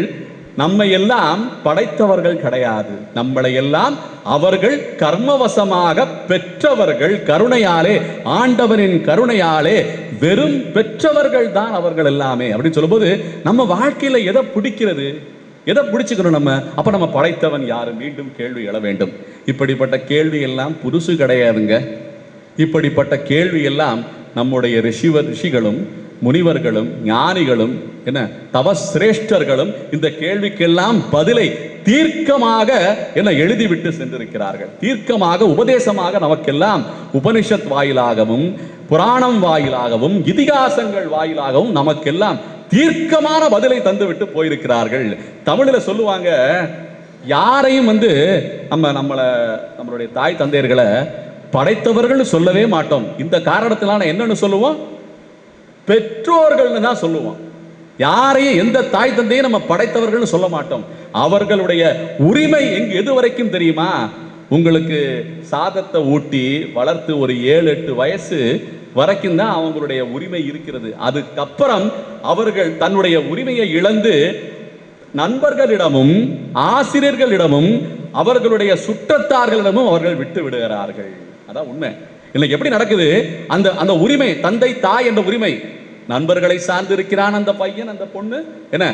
நம்மை எல்லாம் படைத்தவர்கள் கிடையாது. நம்மளை எல்லாம் அவர்கள் கர்மவசமாக பெற்றவர்கள். கருணையாலே, ஆண்டவனின் கருணையாலே வெறும் பெற்றவர்கள் தான் அவர்கள் எல்லாமே. அப்படின்னு சொல்லும்போது நம்ம வாழ்க்கையில எதை பிடிக்கிறது, எதை பிடிச்சுக்கணும் நம்ம? அப்ப நம்ம படைத்தவன் யாரு? மீண்டும் கேள்வி எழ வேண்டும். இப்படிப்பட்ட கேள்வி எல்லாம் புதுசு கிடையாதுங்க. இப்படிப்பட்ட கேள்வி எல்லாம் நம்முடைய ரிஷிகளும் முனிவர்களும் ஞானிகளும் என்ன தவசிரேஷ்டர்களும் இந்த கேள்விக்கெல்லாம் பதிலை தீர்க்கமாக என்ன எழுதிவிட்டு சென்றிருக்கிறார்கள். தீர்க்கமாக உபதேசமாக நமக்கெல்லாம் உபனிஷத் வாயிலாகவும் புராணம் வாயிலாகவும் இதிகாசங்கள் வாயிலாகவும் நமக்கெல்லாம் தீர்க்கமான பதிலை தந்துவிட்டு போயிருக்கிறார்கள். தமிழில் சொல்லுவாங்க, யாரையும் நம்மளுடைய தாய் தந்தையர்களை படைத்தவர்கள் சொல்லவே மாட்டோம். இந்த காரணத்தினால என்னன்னு சொல்லுவோம்? பெற்றோர்கள் தான் சொல்லுவோம். யாரையும் எந்த தாய் தந்தையும் நம்ம படைத்தவர்கள் சொல்ல மாட்டோம். அவர்களுடைய உரிமை எது வரைக்கும் தெரியுமா? உங்களுக்கு சாதத்தை ஊட்டி வளர்த்து ஒரு 7-8 வயசு வரைக்கும் தான் அவங்களுடைய உரிமை இருக்கிறது. அதுக்கப்புறம் அவர்கள் தன்னுடைய உரிமையை இழந்து நண்பர்களிடமும் ஆசிரியர்களிடமும் அவர்களுடைய சுற்றத்தார்களிடமும் அவர்கள் விட்டு விடுகிறார்கள். அதான் உண்மை. இன்னைக்கு எப்படி நடக்குது? அந்த உரிமை, தந்தை தாய் என்ற உரிமை நண்பர்களை சார்ந்து இருக்கிறான் அந்த பையன், அந்த பொண்ணு, என்ன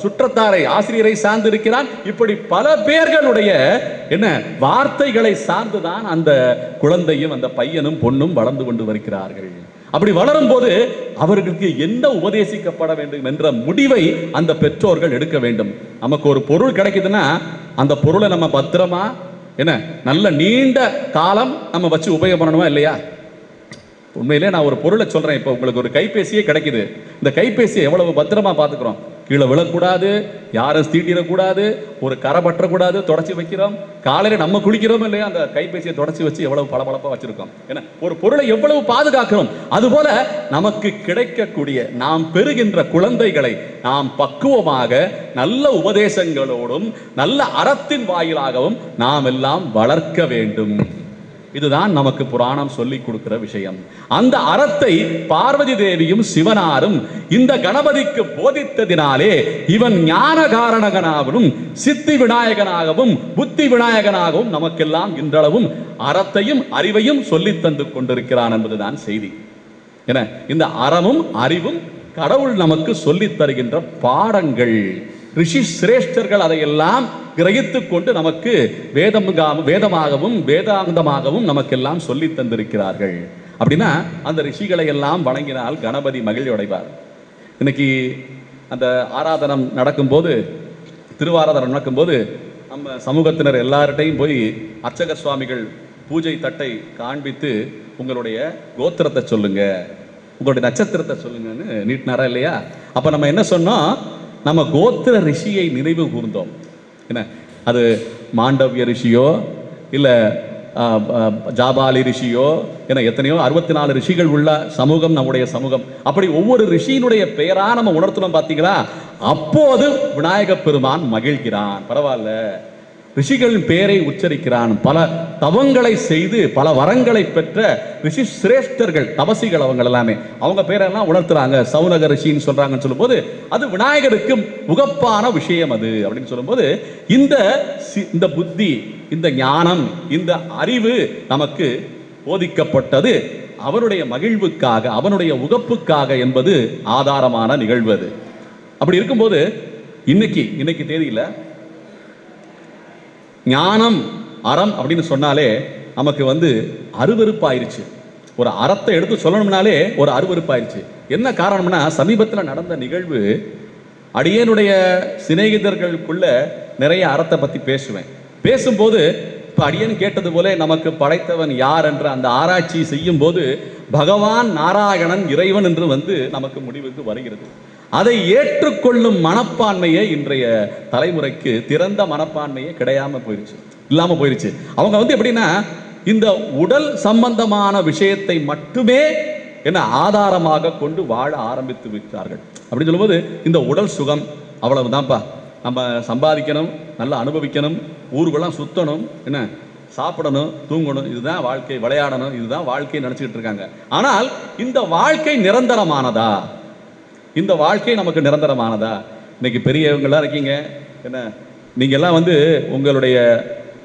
சுற்றத்தாரை ஆசிரியரை சார்ந்து இருக்கிறான். இப்படி பல பேர்களுடைய என்ன வார்த்தைகளை சார்ந்துதான் அந்த குழந்தையும் அந்த பையனும் பொண்ணும் வளர்ந்து கொண்டு வருகிறார்கள். அப்படி வளரும் போது அவர்களுக்கு என்ன உபதேசிக்கப்பட வேண்டும் என்ற முடிவை அந்த பெற்றோர்கள் எடுக்க வேண்டும். நமக்கு ஒரு பொருள் கிடைக்குதுன்னா அந்த பொருளை நம்ம பத்திரமா என்ன நல்ல நீண்ட காலம் நம்ம வச்சு உபயோகம் பண்ணணுமா இல்லையா? உண்மையிலே நான் ஒரு பொருளை சொல்றேன். இப்போ உங்களுக்கு ஒரு கைபேசியே கிடைக்குது. இந்த கைபேசியை எவ்வளவு பத்திரமா பார்த்துக்கிறோம்? கீழே விழக்கூடாது, யாரும் தீட்டிடக்கூடாது, ஒரு கரை பற்றக்கூடாது, தொடச்சி வைக்கிறோம். காலையில் நம்ம குளிக்கிறோம் இல்லையா, அந்த கைபேசியை தொடச்சி வச்சு எவ்வளவு பளபளப்பா வச்சிருக்கோம். ஏன்னா ஒரு பொருளை எவ்வளவு பாதுகாக்கிறோம். அதுபோல நமக்கு கிடைக்கக்கூடிய நாம் பெறுகின்ற குழந்தைகளை நாம் பக்குவமாக நல்ல உபதேசங்களோடும் நல்ல அறத்தின் வாயிலாகவும் நாம் எல்லாம் வளர்க்க வேண்டும். இதுதான் நமக்கு புராணம் சொல்லி கொடுக்கிற விஷயம். அந்த அறத்தை பார்வதி தேவியும் சிவனாரும் இந்த கணபதிக்கு போதித்ததினாலே இவன் ஞான காரணகனாகவும் சித்தி விநாயகனாகவும் புத்தி விநாயகனாகவும் நமக்கெல்லாம் இன்றளவும் அறத்தையும் அறிவையும் சொல்லி தந்து கொண்டிருக்கிறான் என்பதுதான் செய்தி. என இந்த அறமும் அறிவும் கடவுள் நமக்கு சொல்லித் தருகின்ற பாடங்கள். ரிஷி சிரேஷ்டர்கள் அதையெல்லாம் கிரகித்துக் கொண்டு நமக்கு வேதமாகவும் வேதாந்தமாகவும் நமக்கெல்லாம் சொல்லி தந்திருக்கிறார்கள். அப்படின்னா அந்த ரிஷிகளை எல்லாம் வணங்கினால் கணபதி மகிழ்ச்சி அடைவார். இன்னைக்கு அந்த ஆராதனம் நடக்கும்போது, திருவாராதனம் நடக்கும்போது நம்ம சமூகத்தினர் எல்லார்ட்டையும் போய் அர்ச்சக சுவாமிகள் பூஜை தட்டை காண்பித்து உங்களுடைய கோத்திரத்தை சொல்லுங்க, உங்களுடைய நட்சத்திரத்தை சொல்லுங்கன்னு நீட்டினாரா இல்லையா? அப்ப நம்ம என்ன சொன்னோம்? நம்ம கோத்திர ரிஷியை நினைவு கூர்ந்தோம். என்ன அது மாண்டவிய ரிஷியோ இல்ல ஜாபாலி ரிஷியோ, என எத்தனையோ 64 ரிஷிகள் உள்ள சமூகம் நம்முடைய சமூகம். அப்படி ஒவ்வொரு ரிஷியினுடைய பெயரா நம்ம உணர்த்தணும். பார்த்தீங்களா? அப்போது விநாயக பெருமான் மகிழ்கிறான். பரவாயில்ல, ரிஷிகளின் பெயரை உச்சரிக்கிறான். பல தவங்களை செய்து பல வரங்களை பெற்ற ரிஷி சிரேஷ்டர்கள், தபசிகள், அவங்க எல்லாமே அவங்க பேரெல்லாம் உணர்த்துறாங்க. சவுனக ரிஷின்னு சொல்றாங்கன்னு சொல்லும்போது அது விநாயகருக்கு உகப்பான விஷயம் அது அப்படின்னு சொல்லும்போது இந்த புத்தி, இந்த ஞானம், இந்த அறிவு நமக்கு போதிக்கப்பட்டது அவனுடைய மகிழ்வுக்காக, அவனுடைய உகப்புக்காக என்பது ஆதாரமான நிகழ்வு. அது அப்படி இருக்கும்போது இன்னைக்கு தேதியில ஞானம் அறம் அப்படின்னு சொன்னாலே நமக்கு அருவருப்பாயிருச்சு. ஒரு அறத்தை எடுத்து சொல்லணும்னாலே ஒரு அருவருப்பாயிருச்சு. என்ன காரணம்னா, சமீபத்தில் நடந்த நிகழ்வு. அடியேனுடைய சிநேகிதர்களுக்குள்ள நிறைய அறத்தை பத்தி பேசும்போது இப்ப அடியேன் கேட்டது போல நமக்கு படைத்தவன் யார் என்ற அந்த ஆராய்ச்சி செய்யும் போது பகவான் நாராயணன் இறைவன் என்று நமக்கு முடிவுக்கு வருகிறது. அதை ஏற்றுக்கொள்ளும் மனப்பான்மையே இன்றைய தலைமுறைக்கு, திறந்த மனப்பான்மையே கிடையாம போயிருச்சு, இல்லாம போயிருச்சு. அவங்க எப்படின்னா இந்த உடல் சம்பந்தமான விஷயத்தை மட்டுமே ஆதாரமாக கொண்டு வாழ ஆரம்பித்து விட்டார்கள். அப்படின்னு சொல்லும்போது இந்த உடல் சுகம் அவ்வளவுதான்ப்பா, நம்ம சம்பாதிக்கணும், நல்லா அனுபவிக்கணும், ஊருக்கெல்லாம் சுத்தணும், சாப்பிடணும், தூங்கணும், இதுதான் வாழ்க்கை, விளையாடணும், இதுதான் வாழ்க்கை நினைச்சுக்கிட்டு இருக்காங்க. ஆனால் இந்த வாழ்க்கை நிரந்தரமானதா? இந்த வாழ்க்கை நமக்கு நிரந்தரமானதா? இன்னைக்கு பெரியவங்களாம் இருக்கீங்க, நீங்க எல்லாம் உங்களுடைய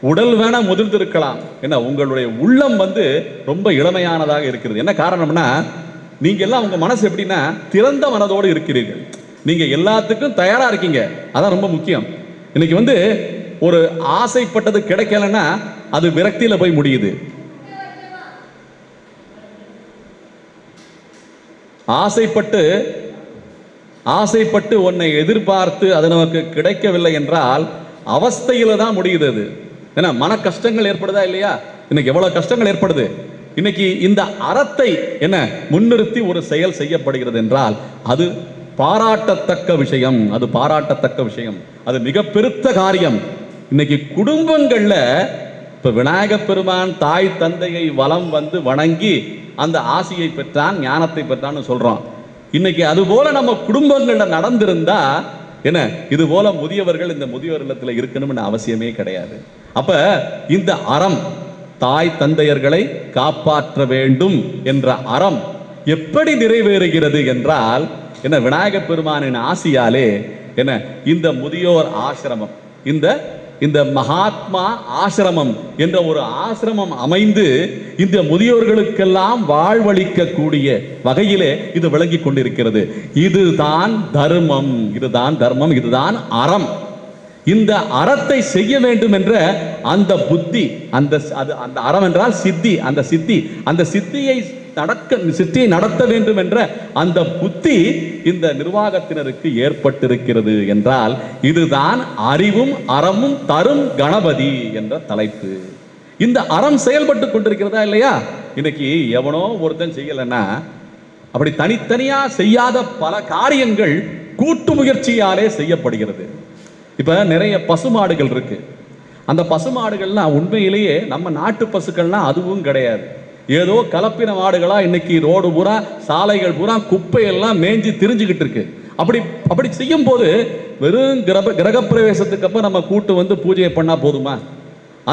உடல் வேணா முதிர்ந்து இருக்கலாம், உங்களுடைய உள்ளம் ரொம்ப இளமையானதாக இருக்கிறது. என்ன காரணம்னா, நீங்க எல்லாம் உங்க மனசு எப்படின்னா திறந்த மனதோடு இருக்கிறீர்கள். நீங்க எல்லாத்துக்கும் தயாரா இருக்கீங்க. அதான் ரொம்ப முக்கியம். இன்னைக்கு ஒரு ஆசைப்பட்டது கிடைக்கலன்னா அது விரக்தியில போய் முடியுது. ஆசைப்பட்டு உன்னை எதிர்பார்த்து அது நமக்கு கிடைக்கவில்லை என்றால் அவஸ்தையில தான் முடியுது. அது மன கஷ்டங்கள் ஏற்படுதா இல்லையா? இன்னைக்கு எவ்வளவு கஷ்டங்கள் ஏற்படுது. இன்னைக்கு இந்த அறத்தை முன்னிறுத்தி ஒரு செயல் செய்யப்படுகிறது என்றால் அது பாராட்டத்தக்க விஷயம். அது மிக பெருத்த காரியம். இன்னைக்கு குடும்பங்கள்ல இப்ப விநாயக பெருமான் தாய் தந்தையை வலம் வணங்கி அந்த ஆசியை பெற்றான், ஞானத்தை பெற்றான்னு சொல்றோம். இன்னைக்கு அது போல நம்ம குடும்பங்கள்ல நடந்திருந்தா இது போல முதியவர்கள் இந்த முதியோர் இல்லத்துல இருக்கணும்னு அவசியமே கிடையாது. அப்ப இந்த அறம், தாய் தந்தையர்களை காப்பாற்ற வேண்டும் என்ற அறம் எப்படி நிறைவேறுகிறது என்றால் விநாயக பெருமானின் ஆசியாலே இந்த முதியோர் ஆசிரமம், இந்த மகாத்மா ஆசிரமம் என்ற ஒரு ஆசிரமம் அமைந்து இந்த முதியோர்களுக்கெல்லாம் வாழ்வளிக்கக்கூடிய வகையிலே இது விளங்கி கொண்டிருக்கிறது. இதுதான் தர்மம், இதுதான் அறம். இந்த அறத்தை செய்ய வேண்டும் என்ற அந்த புத்தி, அந்த அறம் என்றால் சித்தி, அந்த சித்தியை நடத்த வேண்டும் என்ற அந்த புத்தி இந்த நிர்வாகத்தினருக்கு ஏற்பட்டிருக்கிறது என்றால் இதுதான் அறிவும் அறமும் தரும் கணபதி என்ற தலைப்பு. இந்த அறம் செயல்பட்டு கொண்டிருக்கிறதா இல்லையா? இன்னைக்கு எவனோ ஒருத்தன் செய்யலன்னா அப்படி தனித்தனியா செய்யாத பல காரியங்கள் கூட்டு முயற்சியாலே செய்யப்படுகிறது. இப்ப நிறைய பசுமாடுகள் இருக்கு. அந்த பசுமாடுகள்லாம் உண்மையிலேயே நம்ம நாட்டு பசுக்கள்லாம் அதுவும் கிடையாது. ஏதோ கலப்பின மாடுகளா இன்னைக்கு ரோடு பூரா, சாலைகள் பூரா குப்பையெல்லாம் மேஞ்சி திரிஞ்சுக்கிட்டு இருக்கு. அப்படி செய்யும் போது வெறும் கிரகப்பிரவேசத்துக்கு அப்புறம் நம்ம கூட்டு பூஜையை பண்ணா போதுமா?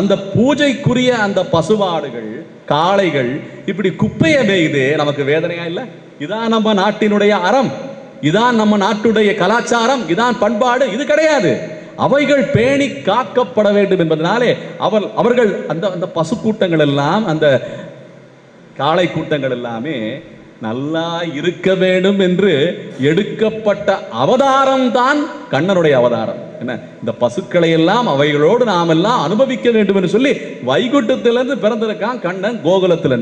அந்த பூஜைக்குரிய அந்த பசுமாடுகள், காளைகள் இப்படி குப்பையை மேயுது, நமக்கு வேதனையா இல்லை? இதான் நம்ம நாட்டினுடைய அறம், இதான் நம்ம நாட்டுடைய கலாச்சாரம், இதான் பண்பாடு. இது கிடையாது. அவைகள் பேணி காக்கப்பட வேண்டும் என்பதனாலே அவர்கள் அந்த பசு கூட்டங்கள் எல்லாம், அந்த காளை கூட்டங்கள் எல்லாமே நல்லா இருக்க வேண்டும் என்று எடுக்கப்பட்ட அவதாரம் தான் கண்ணனுடைய அவதாரம். இந்த பசுக்களை எல்லாம் அவைகளோடு நாம் எல்லாம் அனுபவிக்க வேண்டும் என்று சொல்லி வைகுண்டத்திலிருந்து பிறந்திருக்கான் கண்ணன் கோகுலத்தில்.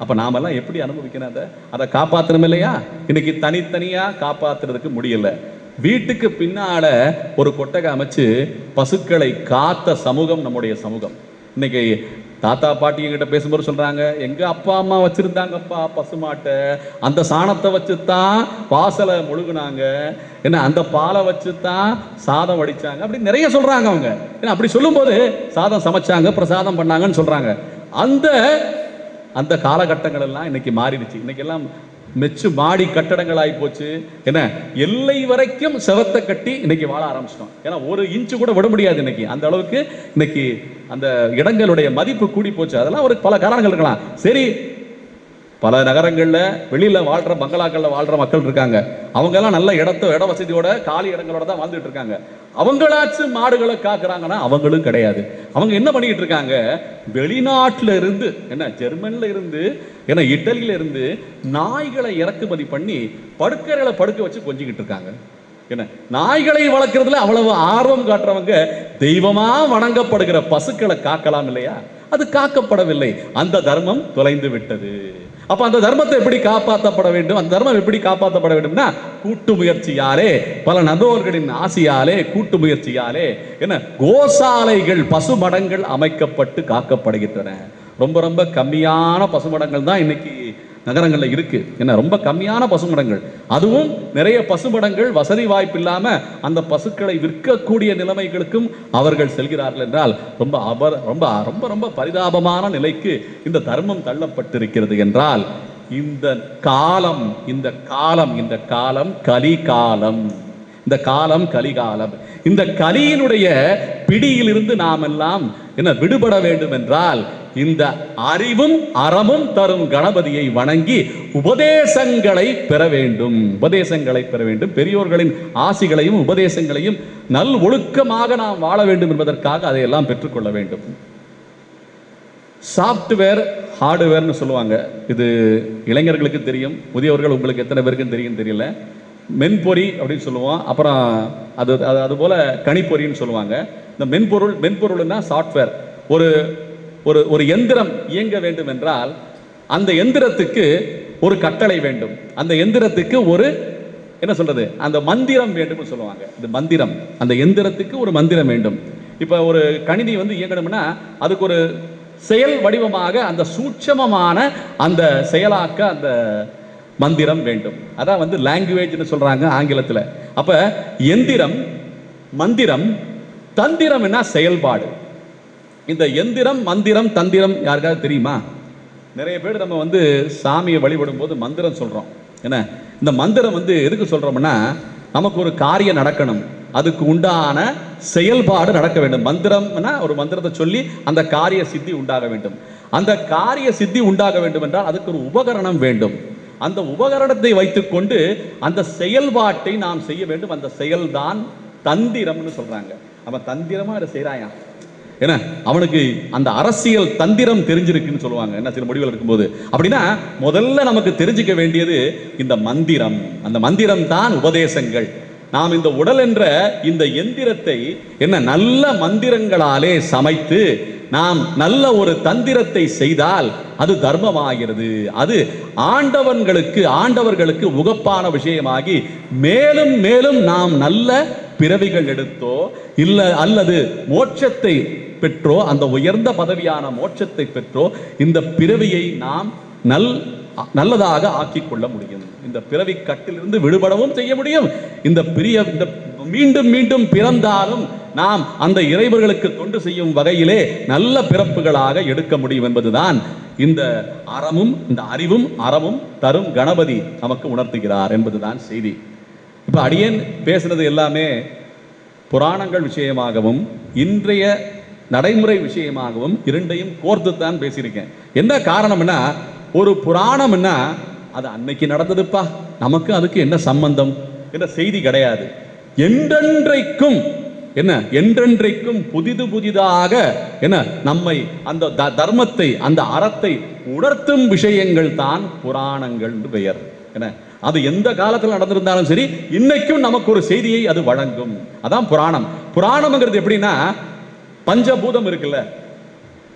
அப்ப நாமெல்லாம் எப்படி அனுபவிக்கணும்? அதை காப்பாற்றணும் இல்லையா? இன்னைக்கு தனித்தனியா காப்பாற்றுறதுக்கு முடியல. வீட்டுக்கு பின்னால ஒரு கொட்டகை அமைச்சு பசுக்களை காத்த சமூகம் நம்முடைய சமூகம். இன்னைக்கு தாத்தா பாட்டி என்கிட்ட பேசும்போது சொல்றாங்க, எங்க அப்பா அம்மா வச்சிருந்தாங்கப்பா பசுமாட்டை, அந்த சாணத்தை வச்சுதான் வாசலை முழுகுனாங்க, என்ன அந்த பாலை வச்சுதான் சாதம் வடிச்சாங்க, அப்படி நிறைய சொல்றாங்க அவங்க. ஏன்னா அப்படி சொல்லும்போது சாதம் சமைச்சாங்க, பிரசாதம் பண்ணாங்கன்னு சொல்றாங்க. அந்த அந்த காலகட்டங்கள் எல்லாம் இன்னைக்கு மாறிடுச்சு. இன்னைக்கு எல்லாம் மெச்சு மாடி கட்டடங்கள் ஆகி போச்சு. என்ன எல்லை வரைக்கும் செவத்தை கட்டி இன்னைக்கு வாழ ஆரம்பிச்சிட்டோம். ஏன்னா ஒரு இன்ச்சு கூட விட முடியாது இன்னைக்கு. அந்த அளவுக்கு இன்னைக்கு அந்த இடங்களுடைய மதிப்பு கூடி போச்சு. அதெல்லாம் ஒரு பல காரணங்கள் இருக்கலாம். சரி, பல நகரங்கள்ல வெளியில வாழ்ற பங்களாக்கள்ல வாழ்ற மக்கள் இருக்காங்க. அவங்க எல்லாம் நல்ல இட வசதியோட காலி இடங்களோட தான் வாழ்ந்துட்டு இருக்காங்க. அவங்களாச்சும் மாடுகளை காக்குறாங்கன்னா அவங்களும் கிடையாது. அவங்க என்ன பண்ணிட்டு இருக்காங்க, வெளிநாட்டுல இருந்து, என்ன ஜெர்மன்ல இருந்து, என்ன இட்டலியில இருந்து நாய்களை இறக்குமதி பண்ணி படுக்கைகளை படுக்க வச்சு கொஞ்சிக்கிட்டு இருக்காங்க. என்ன நாய்களை வளர்க்கறதுல அவ்வளவு ஆர்வம் காட்டுறவங்க தெய்வமா வணங்கப்படுகிற பசுக்களை காக்கலாம் இல்லையா? அது காக்கப்படவில்லை. அந்த தர்மம் தொலைந்து விட்டது. அப்ப அந்த தர்மத்தை எப்படி காப்பாற்றப்பட வேண்டும்? அந்த தர்மம் எப்படி காப்பாற்றப்பட வேண்டும்னா கூட்டு முயற்சியாலே, பல நபர்களின் ஆசையாலே, கூட்டு முயற்சியாலே என்ன கோசாலைகள், பசுமடங்கள் அமைக்கப்பட்டு காக்கப்படுகின்றன. ரொம்ப ரொம்ப கம்மியான பசுமடங்கள் தான் இன்னைக்கு நகரங்கள்ல இருக்கு. என்ன ரொம்ப கம்மியான பசுமடங்கள். அதுவும் நிறைய பசுமடங்கள் வசதி வாய்ப்பு இல்லாம அந்த பசுக்களை விற்கக்கூடிய நிலைமைகளுக்கும் அவர்கள் செல்கிறார்கள் என்றால் ரொம்ப ரொம்ப ரொம்ப ரொம்ப பரிதாபமான நிலைக்கு இந்த தர்மம் தள்ளப்பட்டிருக்கிறது என்றால் இந்த காலம் கலிகாலம். இந்த காலம் கலிகாலம். இந்த கலியினுடைய பிடியிலிருந்து நாம் எல்லாம் என்ன விடுபட வேண்டும் என்றால் இந்த அறிவும் அறமும் தரும் கணபதியை வணங்கி உபதேசங்களை பெற வேண்டும். பெரியோர்களின் ஆசிகளையும் உபதேசங்களையும் நல் ஒழுக்கமாக நாம் வாழ வேண்டும் என்பதற்காக அதையெல்லாம் பெற்றுக்கொள்ள வேண்டும். சாப்ட்வேர் ஹார்ட்வேர்னு சொல்லுவாங்க. இது இளைஞர்களுக்கு தெரியும், முதியவர்கள் உங்களுக்கு எத்தனை பேருக்கு தெரியும் தெரியல. மென்பொறி அப்படின்னு சொல்லுவோம். அப்புறம் அது போல கணிப்பொறின்னு சொல்லுவாங்க. இந்த மென்பொருள்னா சாஃப்ட்வேர். ஒரு எந்திரம் இயங்க வேண்டும் என்றால் அந்த எந்திரத்துக்கு ஒரு கட்டளை வேண்டும். அந்த எந்திரத்துக்கு ஒரு என்ன சொல்றது, அந்த மந்திரம் வேண்டும் சொல்லுவாங்க. இது மந்திரம். அந்த எந்திரத்துக்கு ஒரு மந்திரம் வேண்டும். இப்ப ஒரு கணினி இயங்கணும்னா அதுக்கு ஒரு செயல் வடிவமாக அந்த சூட்சமமான அந்த செயலாக்க அந்த மந்திரம் வேண்டும். அதான் லாங்குவேஜ்னு சொல்றாங்க ஆங்கிலத்தில். அப்ப எந்திரம், மந்திரம், தந்திரம் என்ன செயல்பாடு. இந்த எந்திரம், மந்திரம், தந்திரம் யாருக்காவது தெரியுமா? நிறைய பேர் நம்ம சாமியை வழிபடும் போது மந்திரம் சொல்றோம். என்ன இந்த மந்திரம் எதுக்கு சொல்றோம்னா நமக்கு ஒரு காரியம் நடக்கணும், அதுக்கு உண்டான செயல்பாடு நடக்க வேண்டும். மந்திரம்னா ஒரு மந்திரத்தை சொல்லி அந்த காரிய சித்தி உண்டாக வேண்டும். அந்த காரிய சித்தி உண்டாக வேண்டும் என்றால் அதுக்கு ஒரு உபகரணம் வேண்டும். அந்த உபகரணத்தை வைத்துக்கொண்டு அந்த செயல்பாட்டை நாம் செய்ய வேண்டும். அந்த செயல்தான் தந்திரம்னு சொல்றாங்க. அவன் தந்திரமா அதை செய்யறாயா, ஏன்னா அவனுக்கு அந்த அரசியல் தந்திரம் தெரிஞ்சிருக்குன்னு சொல்லுவாங்க. என்ன சில முடிவுகள் இருக்கும்போது அப்படின்னா முதல்ல நமக்கு தெரிஞ்சுக்க வேண்டியது இந்த மந்திரம். அந்த மந்திரம் தான் உபதேசங்கள். நாம் இந்த உடல் என்ற இந்த எந்திரத்தை என்ன நல்ல மந்திரங்களாலே சமைத்து நாம் நல்ல ஒரு தந்திரத்தை செய்தால் அது தர்மமாகிறது. அது ஆண்டவர்களுக்கு உகப்பான விஷயமாகி மேலும் மேலும் நாம் நல்ல பிறவிகள் எடுத்தோ இல்ல அல்லது மோட்சத்தை பெற்றோ, அந்த உயர்ந்த பதவியான மோட்சத்தை பெற்றோ இந்த பிறவியை நாம் நல்லதாக ஆக்கிக் கொள்ள முடியும். இந்த பிறவி கட்டிலிருந்து விடுபடவும் செய்ய முடியும். இந்த மீண்டும் மீண்டும் பிறந்தாலும் நாம் அந்த இறைவர்களுக்கு தொண்டு செய்யும் வகையிலே நல்ல பிறப்புகளாக எடுக்க முடியும் என்பதுதான் இந்த அறமும் இந்த அறிவும் அறமும் தரும் கணபதி நமக்கு உணர்த்துகிறார் என்பதுதான் செய்தி. இப்ப அடியேன் பேசுனது எல்லாமே புராணங்கள் விஷயமாகவும் இன்றைய நடைமுறை விஷயமாகவும் இரண்டையும் கோர்த்துத்தான் பேசியிருக்கேன். என்ன காரணம்னா ஒரு புராணம்னா அது அன்னைக்கு நடந்ததுப்பா, நமக்கு அதுக்கு என்ன சம்பந்தம் என்ற செய்தி கிடையாது. என்றென்றைக்கும் புதிதாக என்ன நம்மை அந்த தர்மத்தை அந்த அறத்தை உணர்த்தும் விஷயங்கள் தான் புராணங்கள் என்று பெயர். என்ன அது எந்த காலத்தில் நடந்திருந்தாலும் சரி இன்னைக்கும் நமக்கு ஒரு செய்தியை அது வழங்கும். அதான் புராணம். புராணம்ங்கிறது எப்படின்னா பஞ்சபூதம் இருக்குல்ல,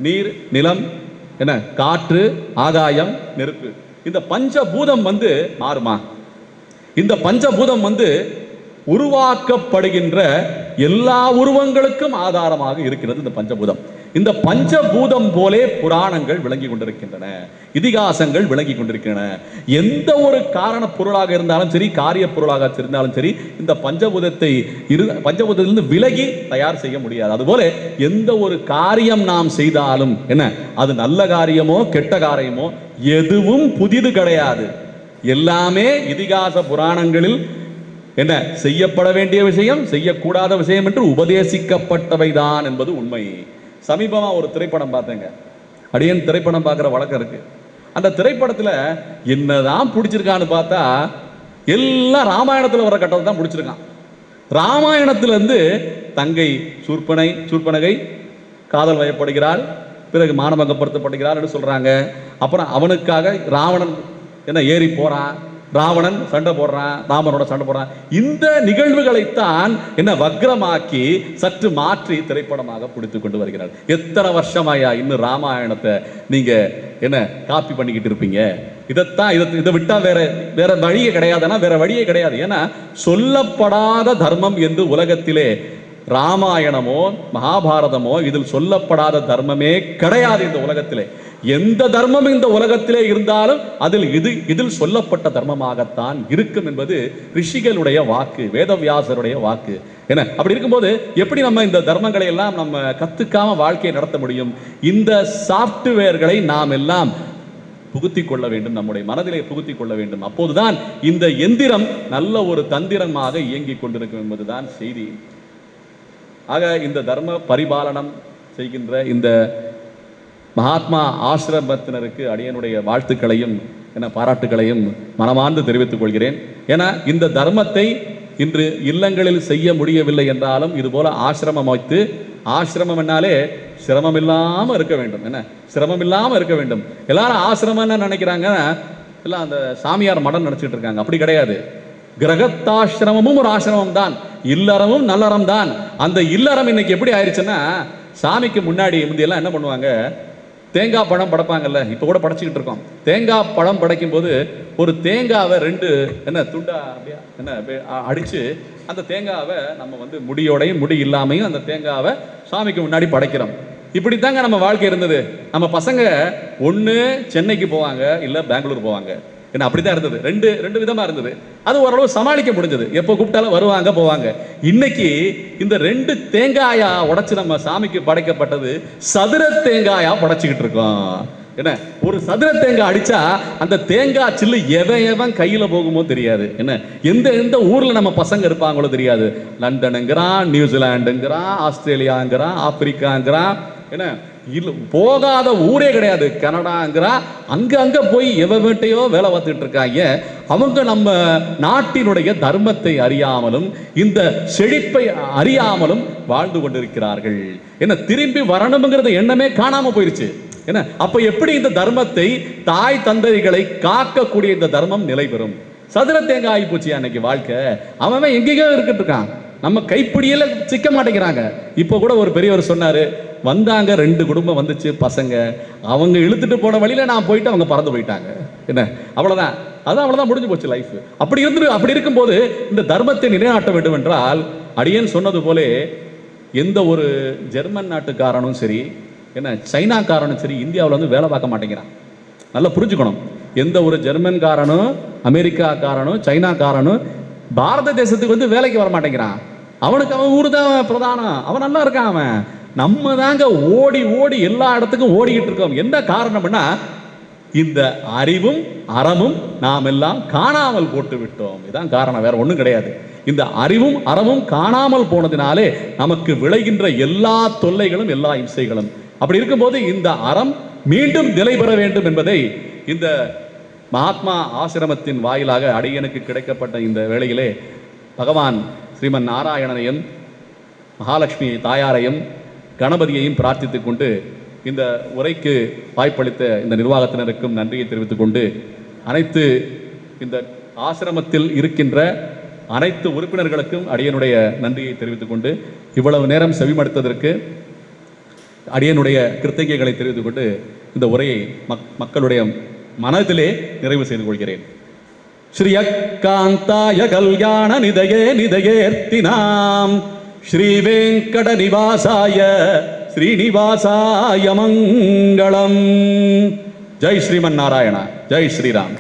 நீர், நிலம், என்ன காற்று, ஆகாயம், நெருப்பு. இந்த பஞ்சபூதம் மாறுமா? இந்த பஞ்சபூதம் உருவாக்கப்படுகின்ற எல்லா உருவங்களுக்கும் ஆதாரமாக இருக்கிறது இந்த பஞ்சபூதம். இந்த பஞ்சபூதம் போலே புராணங்கள் விளங்கி கொண்டிருக்கின்றன, இதிகாசங்கள் விளங்கி கொண்டிருக்கின்றன. எந்த ஒரு காரண பொருளாக இருந்தாலும் சரி, காரிய பொருளாக இருந்தாலும் சரி, இந்த பஞ்சபூதத்திலிருந்து விலகி தயார் செய்ய முடியாது. அதுபோல எந்த ஒரு காரியம் நாம் செய்தாலும் என்ன, அது நல்ல காரியமோ கெட்ட காரியமோ எதுவும் புதிது கிடையாது. எல்லாமே இதிகாச புராணங்களில் என்ன செய்யப்பட வேண்டிய விஷயம், செய்யக்கூடாத விஷயம் என்று உபதேசிக்கப்பட்டவைதான் என்பது உண்மை. சமீபமா ஒரு திரைப்படம் பார்த்தேங்க. அடியன் திரைப்படம் பார்க்குற வழக்கம் இருக்கு. அந்த திரைப்படத்தில் என்னதான் பிடிச்சிருக்கான்னு பார்த்தா எல்லாம் ராமாயணத்தில் வர கட்டத்தை தான் பிடிச்சிருக்கான். ராமாயணத்திலிருந்து தங்கை சூர்பனகை காதல் வயப்படுகிறாள், பிறகு மானபங்கப்படுத்தப்படுகிறாள் என்று சொல்றாங்க. அப்புறம் அவனுக்காக ராவணன் என்ன ஏறி போறான், ராவணன் சண்டை போடுறான், ராமனோட சண்டை போடுறான். இந்த நிகழ்வுகளைத்தான் என்ன வக்ரமாக்கி சற்று மாற்றி திரைப்படமாக பிடித்து கொண்டு வருகிறார். எத்தனை வருஷமாயா இன்னும் ராமாயணத்தை நீங்க என்ன காப்பி பண்ணிக்கிட்டு இருப்பீங்க? இதை விட்டா வேற வழியே கிடையாதுன்னா வேற வழியே கிடையாது. ஏன்னா சொல்லப்படாத தர்மம் என்று உலகத்திலே ராமாயணமோ மகாபாரதமோ இதில் சொல்லப்படாத தர்மமே கிடையாது இந்த உலகத்திலே. எந்த தர்மம் இந்த உலகத்திலே இருந்தாலும் இதில் சொல்லப்பட்ட தர்மமாகத்தான் இருக்கும் என்பது ரிஷிகளுடைய வாக்கு, வேதவியாசருடைய வாக்கு. என்ன அப்படி இருக்கும்போது எப்படி நம்ம இந்த தர்மங்களை எல்லாம் நம்ம கத்துக்காம வாழ்க்கையை நடத்த முடியும்? இந்த சாப்ட்வேர்களை நாம் எல்லாம் புகுத்தி கொள்ள வேண்டும், நம்முடைய மனதிலே புகுத்தி கொள்ள வேண்டும். அப்போதுதான் இந்த எந்திரம் நல்ல ஒரு தந்திரமாக இயங்கிக் கொண்டிருக்கும் என்பதுதான் செய்தி. ஆக இந்த தர்ம பரிபாலனம் செய்கின்ற இந்த மகாத்மா ஆசிரமத்தினருக்கு அடியனுடைய வாழ்த்துக்களையும் பாராட்டுகளையும் மனமார்ந்து தெரிவித்துக் கொள்கிறேன். ஏன்னா இந்த தர்மத்தை இன்று இல்லங்களில் செய்ய முடியவில்லை என்றாலும் இதுபோல ஆசிரமம் அமைத்து, ஆசிரமம் என்னாலே சிரமம் இல்லாமல் இருக்க வேண்டும். என்ன சிரமம் இல்லாமல் இருக்க வேண்டும். எல்லாரும் ஆசிரமம் என்ன நினைக்கிறாங்க, எல்லாம் அந்த சாமியார் மடம் நினைச்சிட்டு இருக்காங்க. அப்படி கிடையாது. கிரகத்தாசிரமமும் ஒரு ஆசிரமம் தான், இல்லறமும் நல்லறம் தான். அந்த இல்லறம் இன்னைக்கு எப்படி ஆயிடுச்சுன்னா, சாமிக்கு முன்னாடி முந்தியெல்லாம் என்ன பண்ணுவாங்க, தேங்காய் பழம் படைப்பாங்கல்ல, இப்போ கூட படைச்சிக்கிட்டு இருக்கோம். தேங்காய் பழம் படைக்கும் போது ஒரு தேங்காவை ரெண்டு துண்டா அப்படியா அடிச்சு அந்த தேங்காவை நம்ம முடியோடையும் முடி இல்லாமையும் அந்த தேங்காவை சாமிக்கு முன்னாடி படைக்கிறோம். இப்படித்தாங்க நம்ம வாழ்க்கை இருந்தது. நம்ம பசங்க ஒன்று சென்னைக்கு போவாங்க, இல்லை பெங்களூர் போவாங்க. என்ன அப்படித்தான் இருந்தது. ரெண்டு விதமா இருந்தது. அது ஓரளவு சமாளிக்க முடிஞ்சது. எப்போ கூப்பிட்டாலும் வருவாங்க போவாங்க. இன்னைக்கு இந்த ரெண்டு தேங்காயா உடைச்சு நம்ம சாமிக்கு படைக்கப்பட்டது சதுர தேங்காயா படைச்சுக்கிட்டு இருக்கோம். என்ன ஒரு சதுர தேங்காய் அடிச்சா அந்த தேங்காய் சில்லு எவன் கையில போகுமோ தெரியாது. என்ன எந்த ஊர்ல நம்ம பசங்க இருப்பாங்களோ தெரியாது. லண்டனுங்கிறான், நியூசிலாண்டுங்கிறான், ஆஸ்திரேலியாங்கிறான், ஆப்பிரிக்காங்கிறான், என்ன போகாத ஊரே கிடையாது. கனடாங்கிறா, அங்க போய் எவட்டையோ வேலை பார்த்துட்டு இருக்காங்க. அவங்க நம்ம நாட்டினுடைய தர்மத்தை அறியாமலும் இந்த செழிப்பை அறியாமலும் வாழ்ந்து கொண்டிருக்கிறார்கள். என்ன திரும்பி வரணுங்கிறது எண்ணமே காணாம போயிருச்சு. என்ன அப்ப எப்படி இந்த தர்மத்தை, தாய் தந்தைகளை காக்கக்கூடிய இந்த தர்மம் நிலை பெறும்? சதுர தேங்காய் ஆகி போச்சு அன்னைக்கு வாழ்க்கை. அவன் எங்கேயோ இருக்கிட்டு இருக்கான், நம்ம கைப்பிடியில சிக்க மாட்டேங்கிறாங்க. இப்போ கூட ஒரு பெரியவர் சொன்னாரு, வந்தாங்க 2 குடும்பம் வந்துச்சு பசங்க, அவங்க இழுத்துட்டு போன வழியில நான் போயிட்டு அவங்க பறந்து போயிட்டாங்க. என்ன அவ்வளவுதான், அவ்வளவுதான் முடிஞ்சு போச்சு லைஃப். அப்படி இருக்கும்போது இந்த தர்மத்தை நிலைநாட்ட வேண்டும் என்றால், அடியேன் சொன்னது போல எந்த ஒரு ஜெர்மன் நாட்டுக்காரனும் சரி, என்ன சைனாக்காரனும் சரி இந்தியாவில் வேலை பார்க்க மாட்டேங்கிறான். நல்லா புரிஞ்சுக்கணும். எந்த ஒரு ஜெர்மன்காரனும் அமெரிக்காக்காரனும் சைனாக்காரனும் பாரத தேசத்துக்கு வேலைக்கு வர மாட்டேங்கிறான். அவனுக்கு அவன் ஊர் தான் பிரதானம், அவன் நல்லா இருக்கான். அவன் நம்ம தாங்க ஓடி எல்லா இடத்துக்கும் ஓடிக்கிட்டு இருக்கோம். என்ன காரணம்னா, இந்த அறிவும் அறமும் நாம் எல்லாம் காணாமல் போட்டு விட்டோம். இதுதான் காரணம், வேற ஒண்ணும் கிடையாது. இந்த அறிவும் அறமும் காணாமல் போனதினாலே நமக்கு விளைகின்ற எல்லா தொல்லைகளும் எல்லா இம்சைகளும். அப்படி இருக்கும்போது இந்த அறம் மீண்டும் நிலை பெற வேண்டும் என்பதை இந்த மகாத்மா ஆசிரமத்தின் வாயிலாக அடியனுக்கு கிடைக்கப்பட்ட இந்த வேளையிலே பகவான் ஸ்ரீமன் நாராயணனையும் மகாலட்சுமி தாயாரையும் கணபதியையும் பிரார்த்தித்துக் கொண்டு இந்த உரைக்கு வாய்ப்பளித்த இந்த நிர்வாகத்தினருக்கும் நன்றியை தெரிவித்துக் கொண்டு, அனைத்து இந்த ஆசிரமத்தில் இருக்கின்ற அனைத்து உறுப்பினர்களுக்கும் அடியனுடைய நன்றியை தெரிவித்துக் கொண்டு, இவ்வளவு நேரம் செவிமடுத்ததற்கு அடியனுடைய கிருத்தகைகளை தெரிவித்துக் கொண்டு இந்த உரையை மக்களுடைய மனதிலே நிறைவு செய்து கொள்கிறேன். ஸ்ரீயக்காந்தாய கல்யாண நிதயே நிதயேர்த்தினாம் ஸ்ரீ வெங்கட நிவாசாய ஸ்ரீனிவாசாய மங்களம். ஜெய் ஸ்ரீமன் நாராயணா, ஜெய் ஸ்ரீராம்.